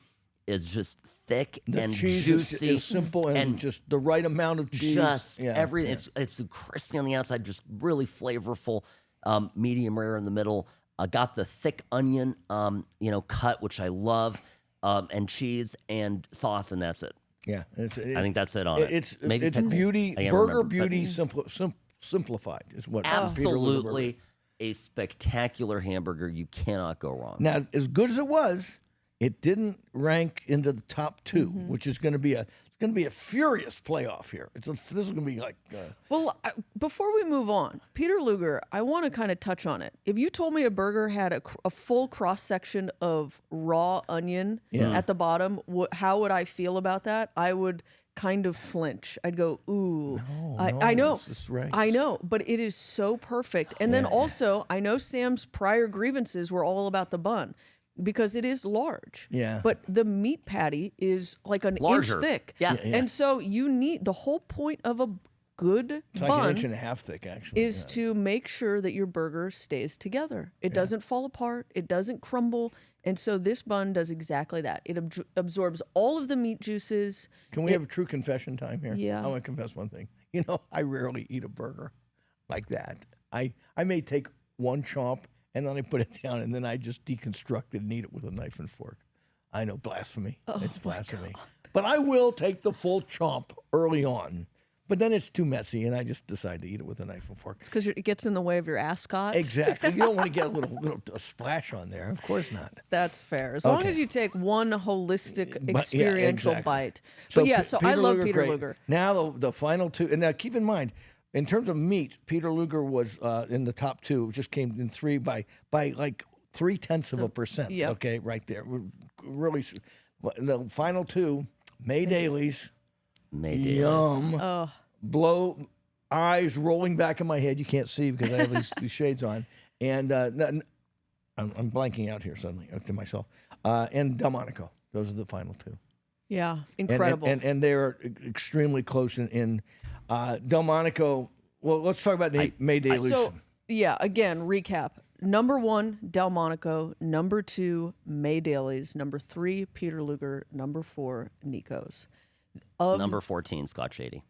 is just thick and cheese juicy. is simple and just the right amount of cheese. Everything. It's crispy on the outside, just really flavorful. Medium rare in the middle. Got the thick onion, cut, which I love, and cheese and sauce, and that's it. Yeah, I think that's it on it. It's pickle. beauty, I can't burger remember, beauty, simplified is what Peter Luger absolutely a spectacular hamburger. You cannot go wrong. Now, as good as it was, it didn't rank into the top 2, which is going to be a furious playoff here. This is going to be like. Well, before we move on, Peter Luger, I want to kind of touch on it. If you told me a burger had a full cross section of raw onion at the bottom, how would I feel about that? I would kind of flinch. I'd go, ooh. I know. This is right. I know, but it is so perfect. And then also, I know Sam's prior grievances were all about the bun. Because it is large. Yeah. But the meat patty is like an Larger. inch thick. Yeah. And so you need, the whole point of a good It's bun like an inch and a half thick, actually. is to make sure that your burger stays together. It doesn't fall apart. It doesn't crumble. And so this bun does exactly that. It absorbs all of the meat juices. Can we have a true confession time here? Yeah. I want to confess one thing. I rarely eat a burger like that. I may take one chomp and then I put it down, and then I just deconstruct it and eat it with a knife and fork. I know, blasphemy. It's blasphemy. But I will take the full chomp early on. But then it's too messy, and I just decide to eat it with a knife and fork. It's because it gets in the way of your ascot. Exactly. You don't want to get a splash on there. Of course not. That's fair. As long as you take one holistic experiential exactly. bite. So I love Peter great. Luger. Now the final 2, and now keep in mind, in terms of meat, Peter Luger was in the top 2. Just came in 3 by like 0.3%. Yep. Okay, right there. Really, the final 2, Mae Daly's. Mae Daly. Yum. Blow eyes rolling back in my head. You can't see because I have these shades on. And I'm blanking out here suddenly to myself. And Delmonico. Those are the final two. Yeah, incredible. And they're extremely close in Delmonico. Well, let's talk about Mae Daly. So, yeah, again, recap. Number 1, Delmonico. Number 2, Mae Daly's. Number 3, Peter Luger. Number 4, Nicco's. Number 14, Scotch 80.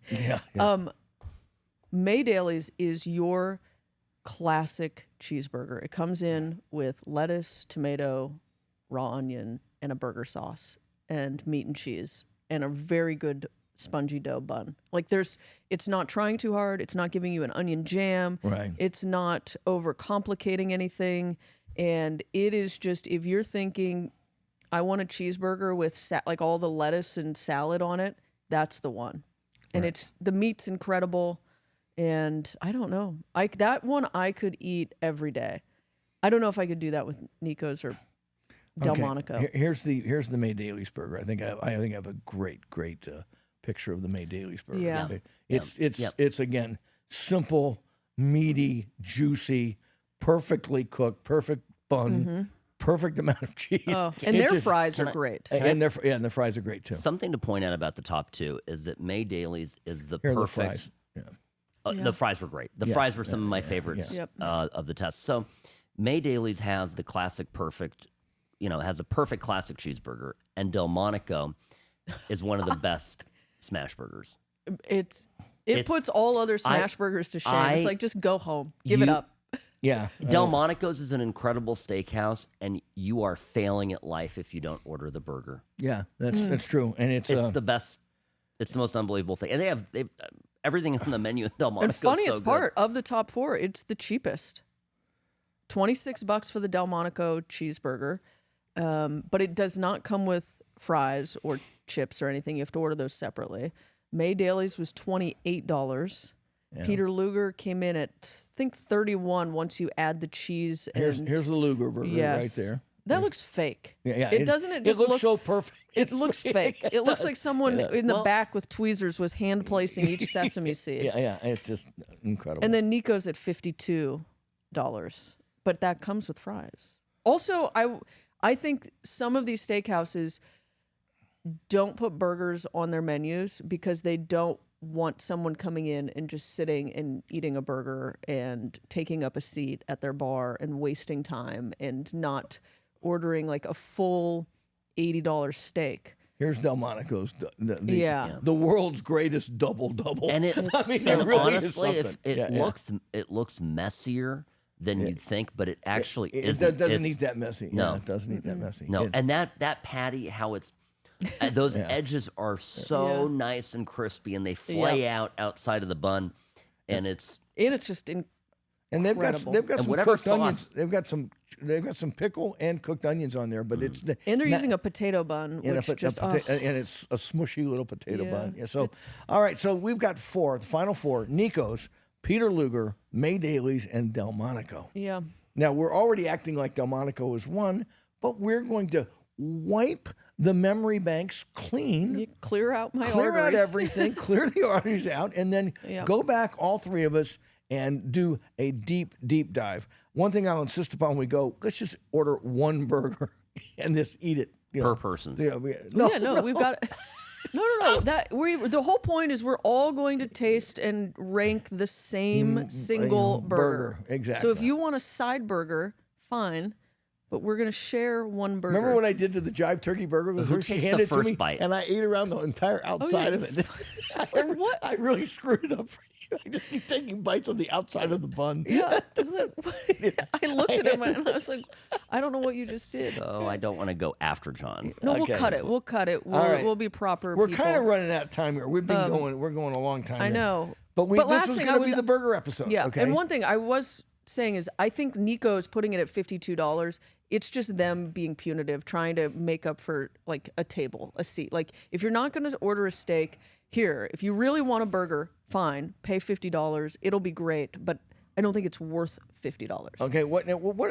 Yeah. Mae Daly's is your classic cheeseburger. It comes in with lettuce, tomato, raw onion, and a burger sauce, and meat and cheese, and a very good spongy dough bun. Like it's not trying too hard. It's not giving you an onion jam. Right. It's not overcomplicating anything. And it is just, if you're thinking, I want a cheeseburger with like all the lettuce and salad on it, that's the one. And the meat's incredible. And I don't know. That one I could eat every day. I don't know if I could do that with Nicco's or Delmonico. Okay. Here's the Mae Daly's burger. I think I have a great picture of the Mae Daly's burger. Yeah. Okay. It's again simple, meaty, juicy, perfectly cooked, perfect bun, perfect amount of cheese. Oh, and their fries are great. And their fries are great too. Something to point out about the top two is that Mae Daly's is the Here are the perfect. fries. Yeah. The fries were great. The fries were some of my favorites Yep. of the test. So Mae Daly's has the classic perfect, has a perfect classic cheeseburger, and Delmonico is one of the best smash burgers. It puts all other smash burgers to shame. It's like, just go home. Give it up. Yeah. Delmonico's is an incredible steakhouse, and you are failing at life if you don't order the burger. Yeah, that's true. And it's the best. It's the most unbelievable thing. And they've everything on the menu at Delmonico. And funniest part of the top 4, it's the cheapest. $26 for the Delmonico cheeseburger. But it does not come with fries or chips or anything. You have to order those separately. Mae Daly's was $28. Yeah. Peter Luger came in at, I think, $31 once you add the cheese. Here's the Luger burger right there. That looks fake. Yeah. It doesn't. It just looks so perfect. It looks fake. It looks like someone in the back with tweezers was hand placing each sesame seed. Yeah. It's just incredible. And then Nicco's at $52, but that comes with fries. Also, I think some of these steakhouses don't put burgers on their menus because they don't want someone coming in and just sitting and eating a burger and taking up a seat at their bar and wasting time and not ordering like a full $80 steak. Here's Delmonico's, the world's greatest double-double. And honestly, it looks messier than you'd think, but it actually isn't. It doesn't need that messy. No, it doesn't need that messy. No, and that patty, how it's those edges are so nice and crispy, and they flay out outside of the bun, and it's just incredible. And they've got some cooked onions. They've got some pickle and cooked onions on there, but it's and they're using a potato bun, and it's a smushy little potato bun. Yeah, so all right, so we've got the final 4: Nicco's, Peter Luger, Mae Daly's, and Delmonico. Yeah. Now we're already acting like Delmonico is one, but we're going to wipe the memory banks clean. You clear out my clear arteries. out everything, clear the arteries out, and then go back, all 3 of us, and do a deep dive. One thing I'll insist upon when we go, let's just order 1 burger and just eat it. Per person. We've got No. The whole point is we're all going to taste and rank the same single burger. Exactly. So if you want a side burger, fine. But we're going to share 1 burger. Remember what I did to the Jive Turkey Burger? Who takes the first bite? And I ate around the entire outside of it. I was like, what? I really screwed it up for you. I just keep taking bites on the outside of the bun. Yeah. I was like, I looked at him and I was like, I don't know what you just did. So I don't want to go after John. No, we'll cut it. We'll be proper We're people. kind of running out of time here. We're going a long time. I know. But this was going to be the burger episode. Yeah. Okay? And one thing I was saying is I think Nicco's putting it at $52. It's just them being punitive, trying to make up for like a table, a seat. Like if you're not going to order a steak, here, if you really want a burger, fine, pay $50. It'll be great, but I don't think it's worth $50. Okay, what?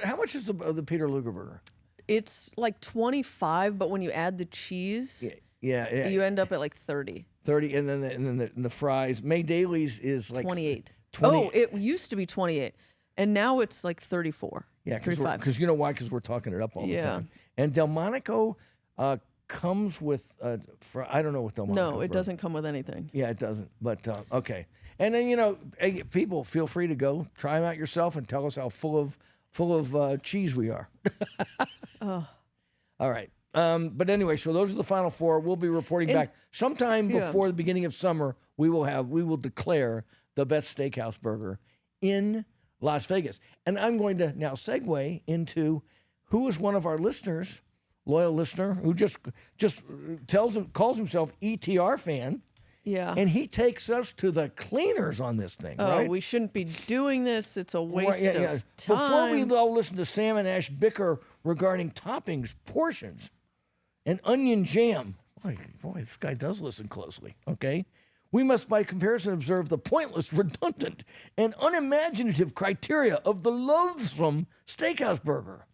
How much is the Peter Luger burger? It's like $25, but when you add the cheese, Yeah. You end up at like 30. 30, and then the fries. Mae Daly's is like 28. 20. Oh, it used to be 28, and now it's like 34. Yeah, 35. because you know why? Because we're talking it up all the time. And Delmonico comes with I don't know what Delmonico. No, it doesn't come with anything. Yeah, it doesn't. But okay. And then hey, people, feel free to go try them out yourself and tell us how full of cheese we are. Oh. All right. But anyway, so those are the final 4. We'll be reporting back sometime before the beginning of summer. We will declare the best steakhouse burger in Las Vegas. And I'm going to now segue into who is one of our listeners, loyal listener, who just calls himself ETR fan. Yeah. And he takes us to the cleaners on this thing, Oh, right? we shouldn't be doing this. It's a waste of time. Before we all listen to Sam and Ash bicker regarding toppings, portions, and onion jam. Boy, this guy does listen closely, okay? We must, by comparison, observe the pointless, redundant, and unimaginative criteria of the loathsome steakhouse burger.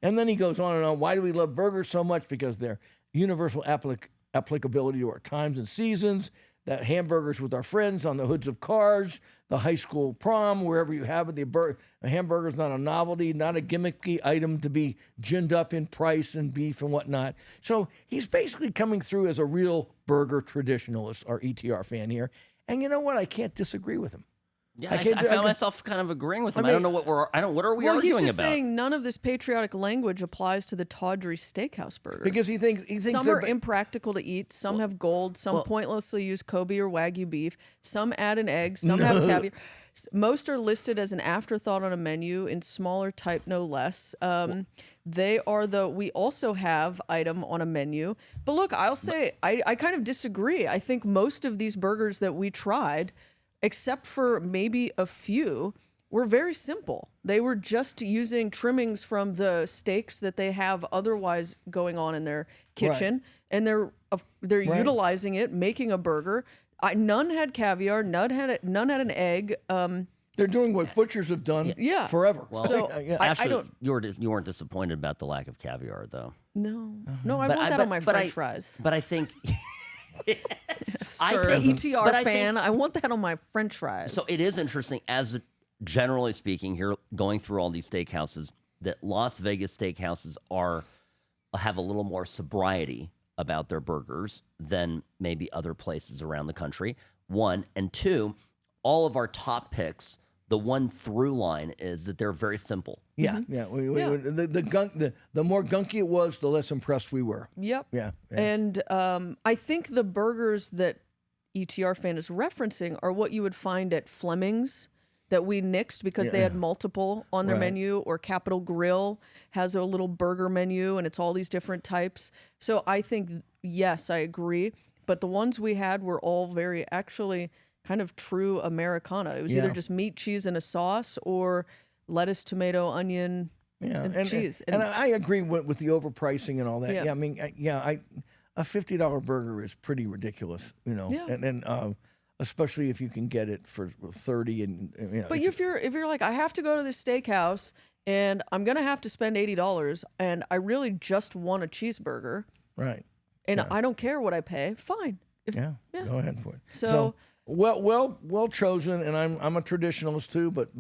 And then he goes on and on. Why do we love burgers so much? Because they're universal applicability to our times and seasons, that hamburgers with our friends on the hoods of cars, the high school prom, wherever you have it. The hamburger's not a novelty, not a gimmicky item to be ginned up in price and beef and whatnot. So he's basically coming through as a real burger traditionalist, our ETR fan here. And you know what? I can't disagree with him. Yeah, I found myself kind of agreeing with him. I don't know what what are we arguing he's just about? saying none of this patriotic language applies to the tawdry steakhouse burger. Because he thinks some are impractical to eat, some have gold, some pointlessly use Kobe or Wagyu beef, some add an egg, some have caviar. Most are listed as an afterthought on a menu in smaller type, no less. They are we also have item on a menu. But look, I'll say I kind of disagree. I think most of these burgers that we tried, except for maybe a few, were very simple. They were just using trimmings from the steaks that they have otherwise going on in their kitchen, and they're utilizing it, making a burger. None had caviar. None had an egg. They're doing what butchers have done forever. Well, so Ashley, I don't. You weren't disappointed about the lack of caviar, though. No, I want that on my French fries. But I think. Sir, ETR fan, I want that on my French fries. So it is interesting, as generally speaking, here going through all these steakhouses, that Las Vegas steakhouses have a little more sobriety about their burgers than maybe other places around the country. 1, and 2, all of our top picks, the one through line is that they're very simple. Yeah, the more gunky it was, the less impressed we were. Yep. Yeah. And I think the burgers that ETR fan is referencing are what you would find at Fleming's that we nixed because they had multiple on their menu, or Capitol Grill has a little burger menu and it's all these different types. So I think, yes, I agree. But the ones we had were all very actually kind of true Americana. It was either just meat, cheese, and a sauce, or lettuce, tomato, onion, and cheese. And I agree with the overpricing and all that. Yeah, I mean, a $50 burger is pretty ridiculous, and especially if you can get it for 30 and But if you're like, I have to go to this steakhouse and I'm gonna have to spend $80, and I really just want a cheeseburger, right? And I don't care what I pay. Fine. Go ahead for it. So well chosen, and I'm a traditionalist too, but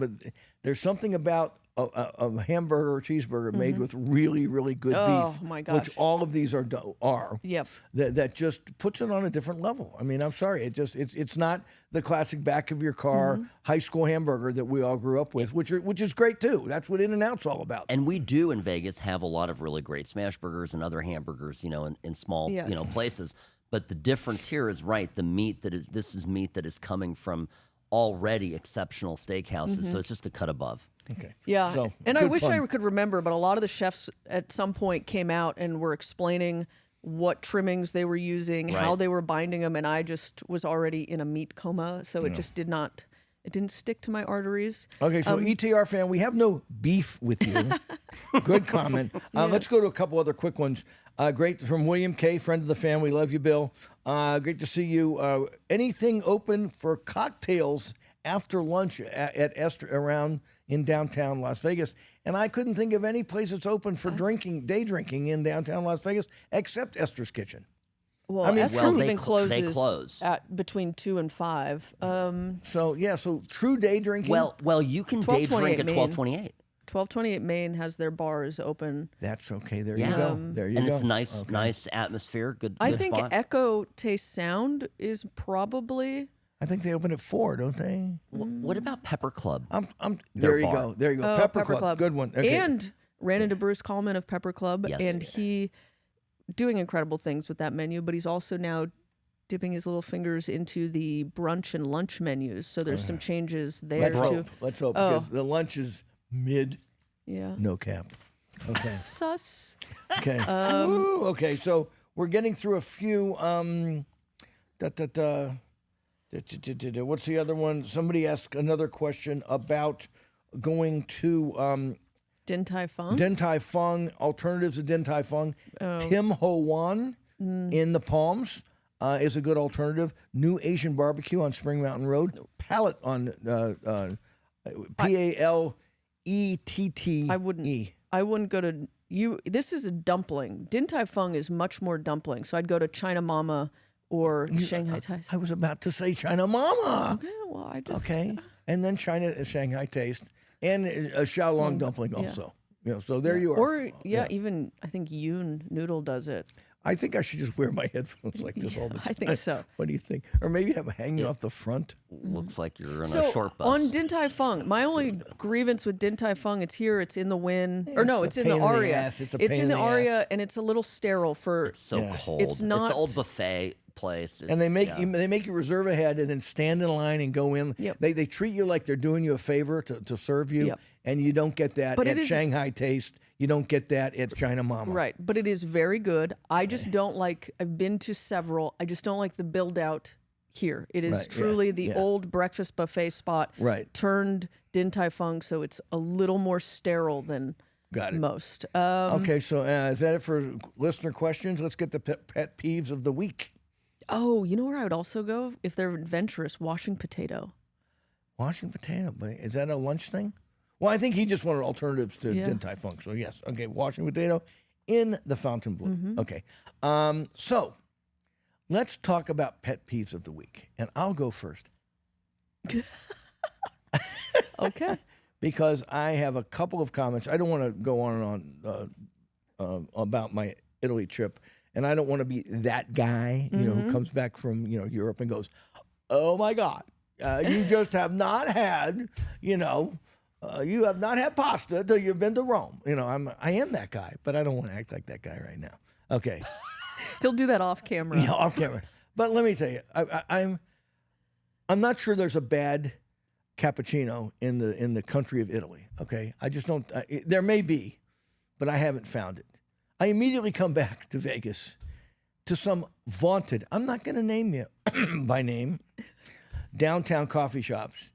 there's something about a hamburger or cheeseburger made with really, really good beef. Oh my gosh. Which all of these are. Yep. That just puts it on a different level. I mean, I'm sorry, it's not the classic back of your car high school hamburger that we all grew up with, which is great too. That's what In-N-Out's all about. And we do in Vegas have a lot of really great smash burgers and other hamburgers, in small places. But the difference here is the meat this is meat that is coming from already exceptional steakhouses, so it's just a cut above. Okay. Yeah, so, and I wish fun. I could remember, but a lot of the chefs at some point came out and were explaining what trimmings they were using, how they were binding them, and I just was already in a meat coma, so it just didn't stick to my arteries. Okay, so ETR fan, we have no beef with you. Good comment. Let's go to a couple other quick ones. Great from William K., friend of the family. Love you, Bill. Great to see you. Anything open for cocktails after lunch at Esther around in downtown Las Vegas? And I couldn't think of any place that's open for day drinking in downtown Las Vegas except Esther's Kitchen. Well, I mean, Esther's Well, they even cl- they closes close. at between 2 and 5. So true day drinking. Well, you can day drink at 12:28. 1228 Main has their bars open. that's okay. There Yeah. you go. There you And go. it's nice, Okay. nice atmosphere. Good. I good think spot. Echo Taste Sound is probably. I think they open at 4, don't they? What about Pepper Club? There you bar. go. There you go. Oh, Pepper Club. Good one. Okay. And ran into Bruce Coleman of Pepper Club, Yes. and he doing incredible things with that menu, but he's also now dipping his little fingers into the brunch and lunch menus. So there's some changes there let's too. hope. Let's hope Oh. because the lunch is mid, Yeah. no cap. Okay. Sus. Okay. Woo, okay. So we're getting through a few. What's the other one? Somebody asked another question about going to Din Tai Fung. Din Tai Fung, alternatives to Din Tai Fung. Tim Ho Wan in the Palms is a good alternative. New Asian Barbecue on Spring Mountain Road. Palette on P-A-L-E-T-T-E. I wouldn't go to you. This is a dumpling. Din Tai Fung is much more dumpling. So I'd go to China Mama or Shanghai Thai. I was about to say China Mama. Okay, well, I just Okay. And then China Shanghai Taste and a Xiaolong dumpling also. You know, so there you are. Or even I think Yoon Noodle does it. I think I should just wear my headphones like this all the time. I think so. What do you think? Or maybe have them hanging off the front. Looks like you're in So a short bus. on Din Tai Fung, my only grievance with Din Tai Fung, it's here, it's in the Win, or no, it's it's a in the pain in the Aria. ass. It's a It's pain in in the the Aria, ass. and it's a little sterile for. so cold. It's not- the old buffet place. And they make yeah. they make you reserve ahead and then stand in line and go in. Yep. They treat you like they're doing you a favor to serve you, Yep. and you don't get that But at it is- Shanghai Taste. You don't get that at China Mama. Right, but it is very good. I just don't like. I've been to several. I just don't like the build out here. It is Right, yeah, truly the yeah. old breakfast buffet spot. Right. Turned Din Tai Fung, so it's a little more sterile than Got it. most. Okay, so is that it for listener questions? Let's get the pet peeves of the week. Oh, you know where I would also go if they're adventurous? Washing potato. Washing potato, but is that a lunch thing? Well, I think he just wanted alternatives to Yeah. Din Tai Fung. So yes, okay, washing potato in the Fontainebleau. Mm-hmm. Okay, so let's talk about pet peeves of the week, and I'll go first Okay. because I have a couple of comments. I don't want to go on and on about my Italy trip, and I don't want to be that guy, you know, who comes back from Europe and goes, "Oh my God, you just have not had, you have not had pasta till you've been to Rome." I am that guy, but I don't want to act like that guy right now. Okay, He'll do that off camera. yeah, off camera. But let me tell you, I'm not sure there's a bad cappuccino in the country of Italy. Okay, I just don't. There may be, but I haven't found it. I immediately come back to Vegas to some vaunted. I'm not going to name you by name. Downtown coffee shops,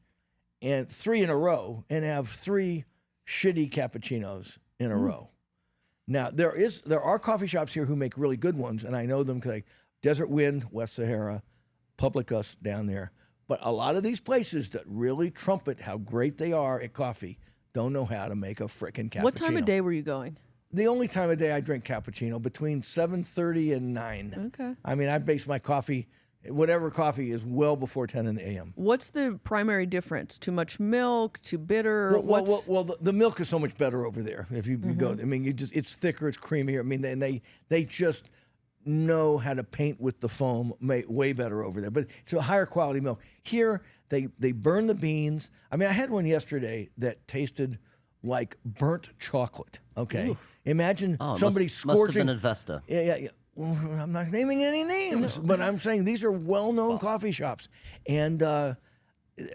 and 3 in a row, and have 3 shitty cappuccinos in a row. Now there are coffee shops here who make really good ones, and I know them like Desert Wind, West Sahara, Publicus down there. But a lot of these places that really trumpet how great they are at coffee don't know how to make a frickin' cappuccino. What time of day were you going? The only time of day I drink cappuccino between 7:30 and 9. Okay. I mean, I base my coffee, whatever coffee is, well before 10 in the a.m. What's the primary difference? Too much milk? Too bitter? Well, the milk is so much better over there. If you go, I mean, it's thicker, it's creamier. I mean, they just know how to paint with the foam way better over there. But it's a higher quality milk. Here, they burn the beans. I mean, I had one yesterday that tasted like burnt chocolate. Okay, imagine somebody must scorching. have been Investa. Yeah. Well, I'm not naming any names, but I'm saying these are well-known coffee shops. And, I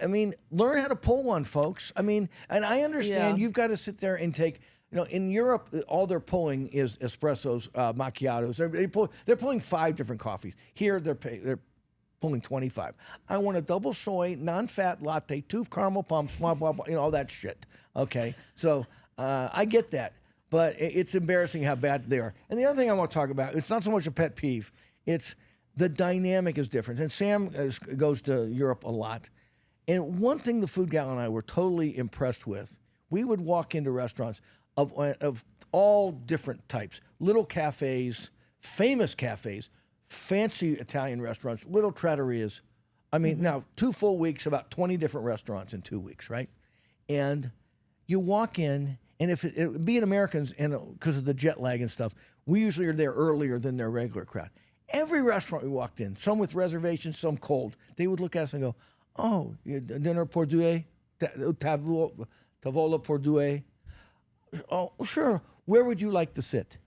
mean, learn how to pull one, folks. I mean, and I understand you've got to sit there and take, in Europe, all they're pulling is espressos, macchiatos. They're pulling 5 different coffees. Here, they're pulling 25. I want a double soy, non-fat latte, 2 caramel pumps, blah, blah, blah, all that shit. Okay? So I get that. But it's embarrassing how bad they are. And the other thing I want to talk about, it's not so much a pet peeve, it's the dynamic is different. And Sam goes to Europe a lot. And one thing the food gal and I were totally impressed with, we would walk into restaurants of all different types, little cafes, famous cafes, fancy Italian restaurants, little trattorias. I mean, now 2 full weeks, about 20 different restaurants in 2 weeks, right? And you walk in, and if being Americans, and because of the jet lag and stuff, we usually are there earlier than their regular crowd. Every restaurant we walked in, some with reservations, some cold, they would look at us and go, "Oh, dinner pour deux, tavola pour deux." Oh, sure. Where would you like to sit?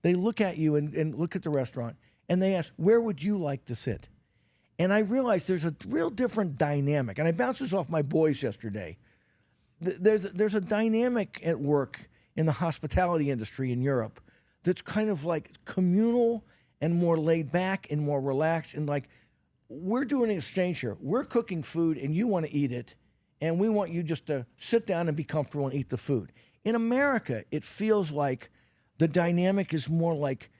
They look at you and look at the restaurant, and they ask, "Where would you like to sit?" And I realized there's a real different dynamic, and I bounced this off my boys yesterday. There's a dynamic at work in the hospitality industry in Europe that's kind of like communal and more laid back and more relaxed, and like, we're doing an exchange here. We're cooking food, and you want to eat it, and we want you just to sit down and be comfortable and eat the food. In America, it feels like the dynamic is more like,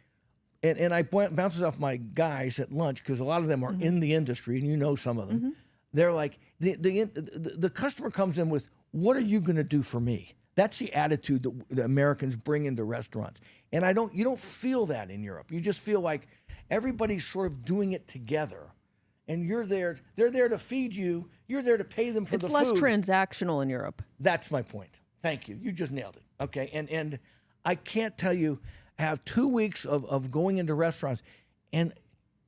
and I bounces off my guys at lunch because a lot of them are in the industry, and you know some of them. They're like, the customer comes in with, "What are you going to do for me?" That's the attitude that the Americans bring into restaurants, and you don't feel that in Europe. You just feel like everybody's sort of doing it together, and you're there. They're there to feed you. You're there to pay them for the food. It's less transactional in Europe. That's my point. Thank you. You just nailed it. Okay, and I can't tell you. I have 2 weeks of going into restaurants, and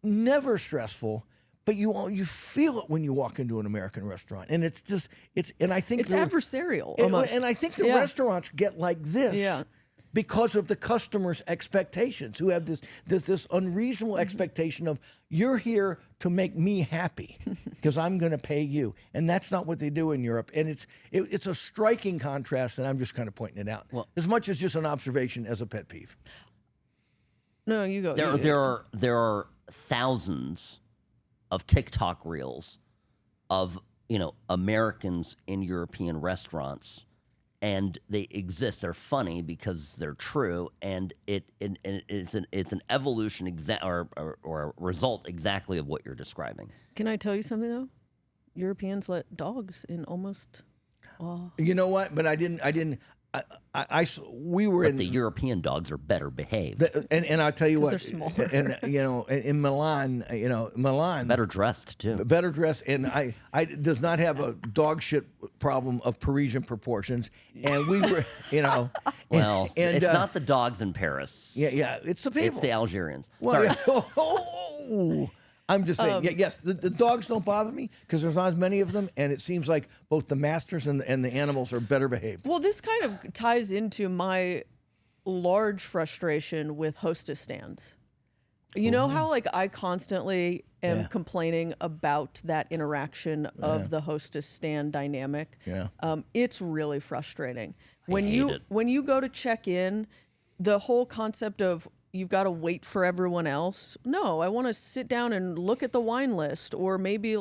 never stressful, but you feel it when you walk into an American restaurant, and it's I think it's adversarial almost. And I think the restaurants get like this because of the customers' expectations, who have this unreasonable expectation of, "You're here to make me happy because I'm going to pay you," and that's not what they do in Europe. And it's a striking contrast, and I'm just kind of pointing it out, as much as just an observation as a pet peeve. No, you go. There are thousands of TikTok reels of Americans in European restaurants. And they exist. They're funny because they're true, and it's an evolution or a result exactly of what you're describing. Can I tell you something though? Europeans let dogs in almost. You know what? But I didn't. We were But the European dogs are better behaved. And I'll tell you what. They're smaller. And in Milan, Milan better dressed too. Better dressed, and I does not have a dog shit problem of Parisian proportions. And we were, Well, and, it's not the dogs in Paris. Yeah, it's the people. It's the Algerians. Well, Sorry. I'm just saying, yes, the dogs don't bother me because there's not as many of them, and it seems like both the masters and the animals are better behaved. Well, this kind of ties into my large frustration with hostess stands. You know how I constantly am complaining about that interaction of the hostess stand dynamic? Yeah. It's really frustrating. When hate you go to check in, the whole concept of you've got to wait for everyone else. No, I want to sit down and look at the wine list, or maybe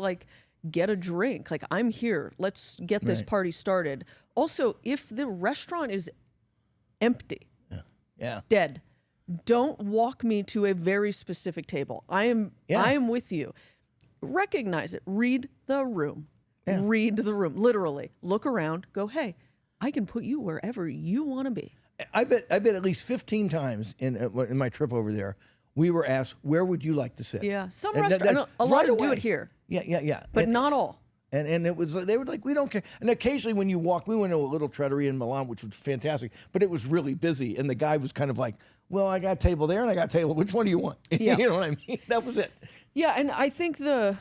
get a drink. I'm here. Let's get this party started. Also, if the restaurant is empty, dead, don't walk me to a very specific table. I am with you. Recognize it. Read the room. Yeah. Read the room. Literally. Look around. Go, hey, I can put you wherever you want to be. I bet at least 15 times in my trip over there, we were asked, "Where would you like to sit?" Yeah, some restaurants, a lot do it here. Yeah. But not all. And it was, they were like, "We don't care." And occasionally when you walk, we went to a little trattoria in Milan, which was fantastic, but it was really busy. And the guy was kind of like, "Well, I got a table there and I got a table. Which one do you want?" Yeah. You know what I mean? That was it. Yeah, and I think the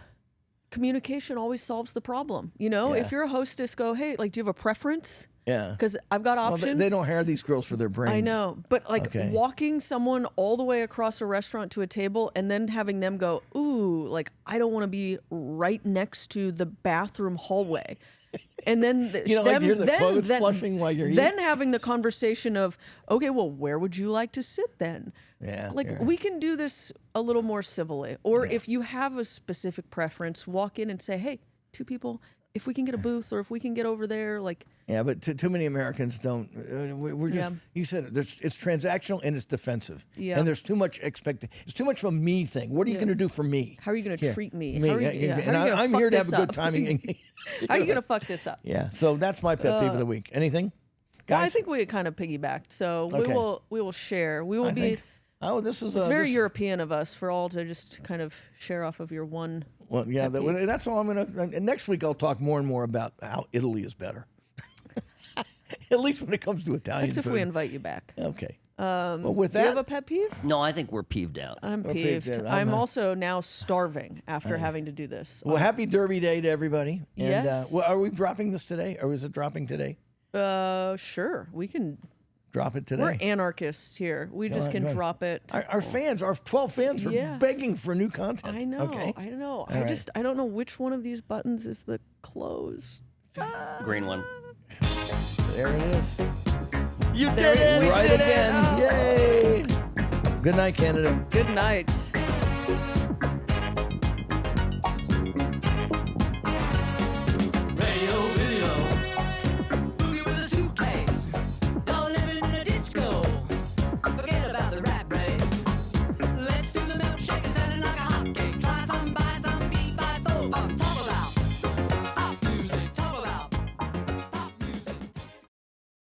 communication always solves the problem. If you're a hostess, go, "Hey, do you have a preference?" Yeah. Because I've got options. Well, they don't hire these girls for their brains. I know. But walking someone all the way across a restaurant to a table and then having them go, "Ooh, I don't want to be right next to the bathroom hallway." And then hear the toilets flushing while you're eating. Then having the conversation of, "Okay, well, where would you like to sit then?" Yeah. We can do this a little more civilly. Or if you have a specific preference, walk in and say, "Hey, 2 people, if we can get a booth, or if we can get over there, Yeah, but too many Americans don't. We're just. You said it. It's transactional and it's defensive. Yeah. And there's too much It's too much of a me thing. What are you going to do for me? How are you going to treat me? Me. How are you, and I'm here to have a good time. How are you going to fuck this up? Yeah. So that's my pet peeve of the week. Anything, guys? Well, I think we kind of piggybacked. So we will share. We will be Oh, this is It's very this, European of us for all to just kind of share off of your one. Well, yeah, that's all I'm going to. And next week I'll talk more and more about how Italy is better. At least when it comes to Italian That's if food. we invite you back. Okay. Well, with Do you that, have a pet peeve? No, I think we're peeved out. I'm We're peeved. peeved. I'm also now starving after having to do this. well, happy Derby Day to everybody. And, Yes. well, are we dropping this today, or is it dropping today? Sure, we can. Drop it today. We're anarchists here. We just can go ahead. drop it. Our fans, our 12 fans, are Yeah. begging for new content. I know. Okay. I know. right. I don't know which one of these buttons is the close. Green one. There it is. You There did we it! Right did it. again. Oh. Yay. Good night, Canada. Good night.